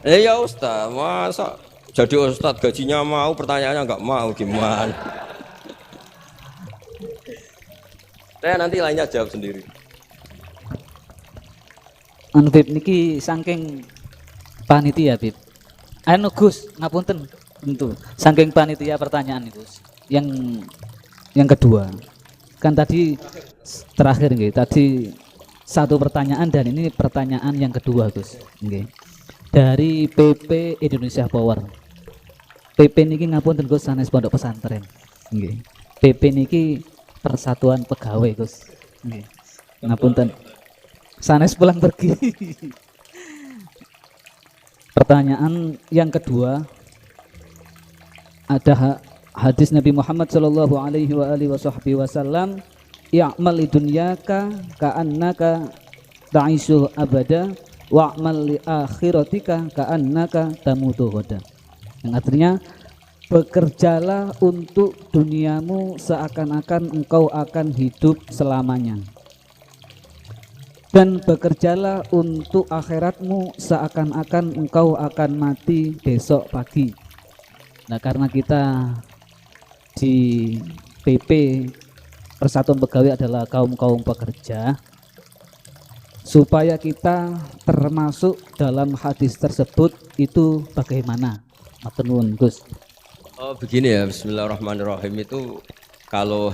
Ya ustadz, masa jadi ustadz gajinya mau, pertanyaannya nggak mau, gimana? Nanti lainnya jawab sendiri. Bib niki saking panitia Bib. Anu Gus, ngapunten. Tentu, saking panitia pertanyaan itu. Yang kedua, kan tadi terakhir nggih, tadi 1 pertanyaan dan ini pertanyaan yang kedua Gus. Nggih. Dari PP Indonesia Power. PP niki ngapunten Gus sanes pondok pesantren. Nggih. PP niki Persatuan Pegawai Gus. Nggih. Ngapunten. Sanes pulang pergi. Pertanyaan yang kedua, ada hadis Nabi Muhammad sallallahu alaihi wasallam, "I'mal lidunyaka ka'annaka ta'ishu abada wa'mal li akhiratika ka'annaka tamutu ghadan." Yang artinya, bekerjalah untuk duniamu seakan-akan engkau akan hidup selamanya, dan bekerjalah untuk akhiratmu seakan-akan engkau akan mati besok pagi. Nah, karena kita di PP Persatuan Pegawai adalah kaum-kaum pekerja, supaya kita termasuk dalam hadis tersebut itu bagaimana? Matur nuwun Gus. Oh begini ya, bismillahirrahmanirrahim, itu kalau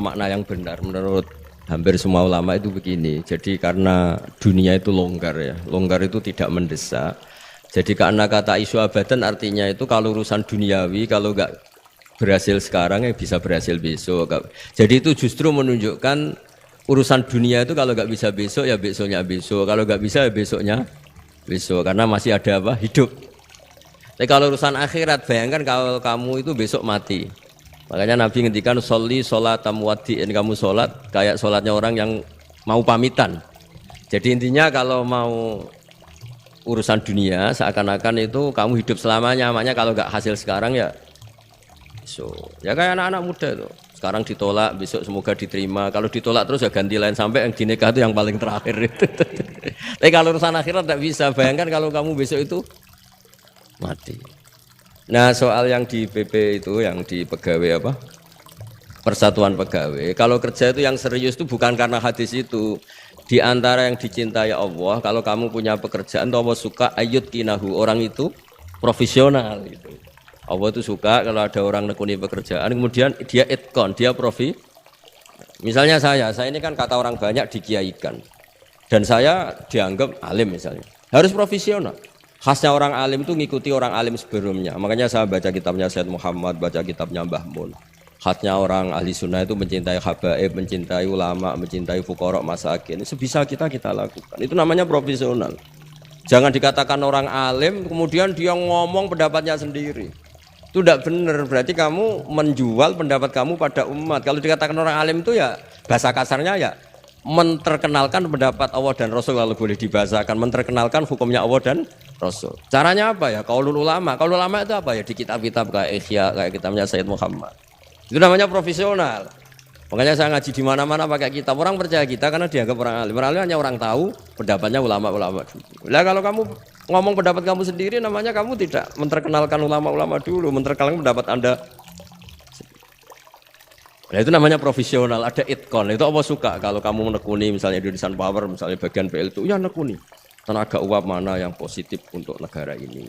makna yang benar menurut hampir semua ulama itu begini. Jadi karena dunia itu longgar ya, longgar itu tidak mendesak. Jadi karena kata isu abadan artinya itu kalau urusan duniawi kalau nggak berhasil sekarang ya bisa berhasil besok. Jadi itu justru menunjukkan urusan dunia itu kalau nggak bisa besok ya besoknya besok. Kalau nggak bisa ya besoknya besok, karena masih ada apa? Hidup. Tapi kalau urusan akhirat, bayangkan kalau kamu itu besok mati. Makanya Nabi ngendikan sholli sholatam wadi'in, kamu sholat kayak sholatnya orang yang mau pamitan. Jadi intinya kalau mau urusan dunia seakan-akan itu kamu hidup selamanya, makanya kalau nggak hasil sekarang ya besok. Ya kayak anak-anak muda itu, sekarang ditolak besok semoga diterima, kalau ditolak terus ya ganti lain sampai yang dinikah itu yang paling terakhir itu. Tapi kalau urusan akhirat tidak bisa, bayangkan kalau kamu besok itu mati. Nah soal yang di PP itu, yang di pegawai apa Persatuan Pegawai. Kalau kerja itu yang serius itu bukan karena hadis itu. Di antara yang dicintai Allah, kalau kamu punya pekerjaan, Allah suka ayut kinahu, orang itu profesional gitu. Allah itu suka kalau ada orang nekuni pekerjaan, kemudian dia itkon, dia profi. Misalnya saya ini kan kata orang banyak dikiaikan. Dan saya dianggap alim misalnya. Harus profesional. Khasnya orang alim itu ngikuti orang alim sebelumnya. Makanya saya baca kitabnya Sayyid Muhammad, baca kitabnya Mbah Mun. Khasnya orang ahli sunnah itu mencintai habaib, mencintai ulama, mencintai fuqara masakin. Sebisa kita lakukan. Itu namanya profesional. Jangan dikatakan orang alim kemudian dia ngomong pendapatnya sendiri. Itu tidak benar. Berarti kamu menjual pendapat kamu pada umat. Kalau dikatakan orang alim itu ya bahasa kasarnya ya menterkenalkan pendapat Allah dan Rasul, kalau boleh dibahasakan menterkenalkan hukumnya Allah dan Rasul. Caranya apa ya? Qaulul ulama. Qaulul ulama itu apa ya? Di kitab-kitab kayak Ihya, kayak kitabnya Sayyid Muhammad. Itu namanya profesional. Makanya saya ngaji di mana-mana pakai kitab. Orang percaya kita karena dianggap orang alim. Orang alim hanya orang tahu pendapatnya ulama-ulama dulu. Lah kalau kamu ngomong pendapat kamu sendiri, namanya kamu tidak menterkenalkan ulama-ulama dulu, menterkenalkan pendapat Anda. Nah itu namanya profesional, ada itkon. Itu Allah suka kalau kamu menekuni misalnya Indonesian Power, misalnya bagian PL itu, ya nekuni tenaga uap mana yang positif untuk negara ini,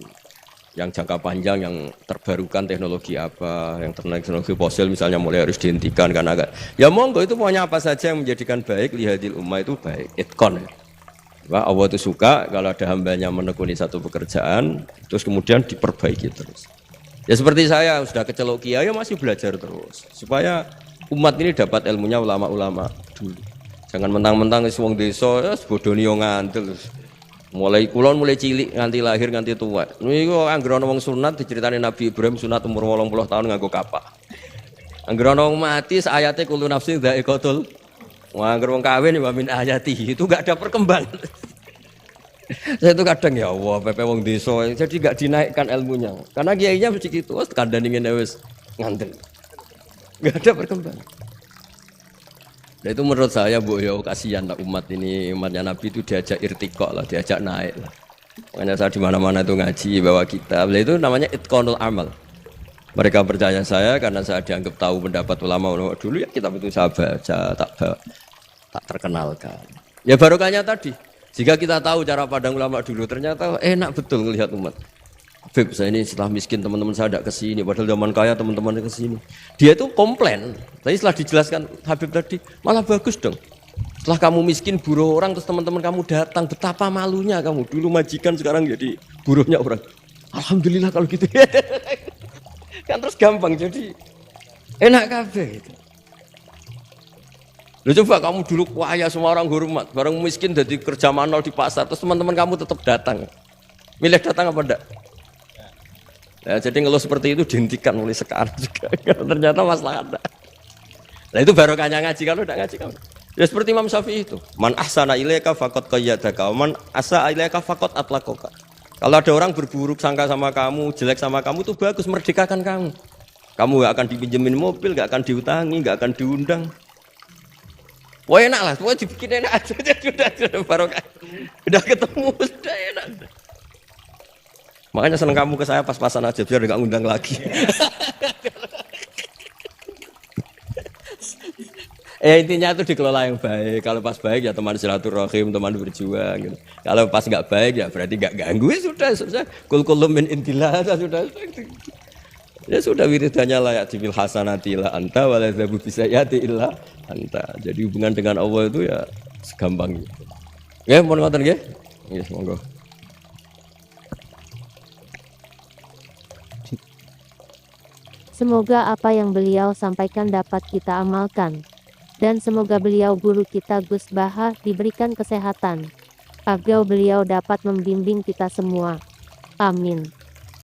yang jangka panjang, yang terbarukan teknologi apa, yang teknologi fosil misalnya mulai harus dihentikan karena agak, ya monggo itu pokoknya apa saja yang menjadikan baik lihadil ummah itu baik, itkon. Wah, Allah itu suka kalau ada hambanya menekuni satu pekerjaan terus kemudian diperbaiki terus. Ya seperti saya sudah kecelok kiai masih belajar terus supaya umat ini dapat ilmunya ulama-ulama dulu. Jangan mentang-mentang wong desa ya bodoni yo ngantil. Mulai kulon mulai cilik nganti lahir nganti tua. Niku anggere ana wong sunat diceritani Nabi Ibrahim sunat umur 80 tahun nganggo kapak. Anggere ana wong mati ayate kullu nafsin dha'iqatul. Wah, anggere wong kawin wa min ayati itu enggak ada perkembangan. Saya itu kadang ya Allah, pepe wong desa jadi enggak dinaikkan ilmunya. Karena kiainya mesti gitu, wis kandhani ngene wis ngantil. Enggak ada perkembangan. Nah itu menurut saya Bu ya kasihan lah umat ini, umatnya Nabi itu diajak irtiqo lah, diajak naik lah. Makanya saya di mana-mana itu ngaji bawa kitab. Nah itu namanya itqanul amal. Mereka percaya saya karena saya dianggap tahu pendapat ulama dulu ya kitab itu saya baca, tak terkenalkan. Ya barokahnya tadi. Jika kita tahu cara pandang ulama dulu ternyata enak betul melihat umat. Habib saya ini setelah miskin teman-teman saya tidak kesini, padahal zaman kaya teman-teman kesini. Dia itu komplain, tapi setelah dijelaskan Habib tadi malah bagus dong. Setelah kamu miskin buruh orang terus teman-teman kamu datang, betapa malunya kamu dulu majikan sekarang jadi buruhnya orang. Alhamdulillah kalau gitu. Kan terus gampang jadi enak kabeh gitu. Lu coba kamu dulu kaya semua orang hormat, bareng miskin jadi kerja manual di pasar, terus teman-teman kamu tetap datang. Milih datang apa enggak? Ya, jadi ngeluh seperti itu dihentikan mulai sekarang juga. Ternyata masalah ada. Nah itu barokahnya ngaji, kalau tidak ngaji kamu. Ya seperti Imam Syafi'i itu. Man ahsana ilaika faqad qayyadaka, man asa ilaika faqad atlaqaka. Kalau ada orang berburuk sangka sama kamu, jelek sama kamu itu bagus, merdekakan kamu. Kamu gak akan dipinjemin mobil, gak akan diutangi, gak akan diundang. Wah enak lah, wah dibikin enak aja, sudah barokah. Udah ketemu, sudah enak. Makanya seneng kamu ke saya pas-pasan aja biar nggak ngundang lagi. Intinya itu dikelola yang baik. Kalau pas baik ya teman silaturahim, teman berjuang. Gitu. Kalau pas nggak baik ya berarti nggak ganggu. Ya sudah. Kul kulum min indillah sudah. Ya sudah wiridannya layak dibil hasanati illa anta waladzabu bisayati illa anta. Jadi hubungan dengan Allah itu ya segampang gitu. Ya, mohon ngoten nggih. Nggih, monggo. Semoga apa yang beliau sampaikan dapat kita amalkan. Dan semoga beliau guru kita Gus Baha diberikan kesehatan. Agar beliau dapat membimbing kita semua. Amin.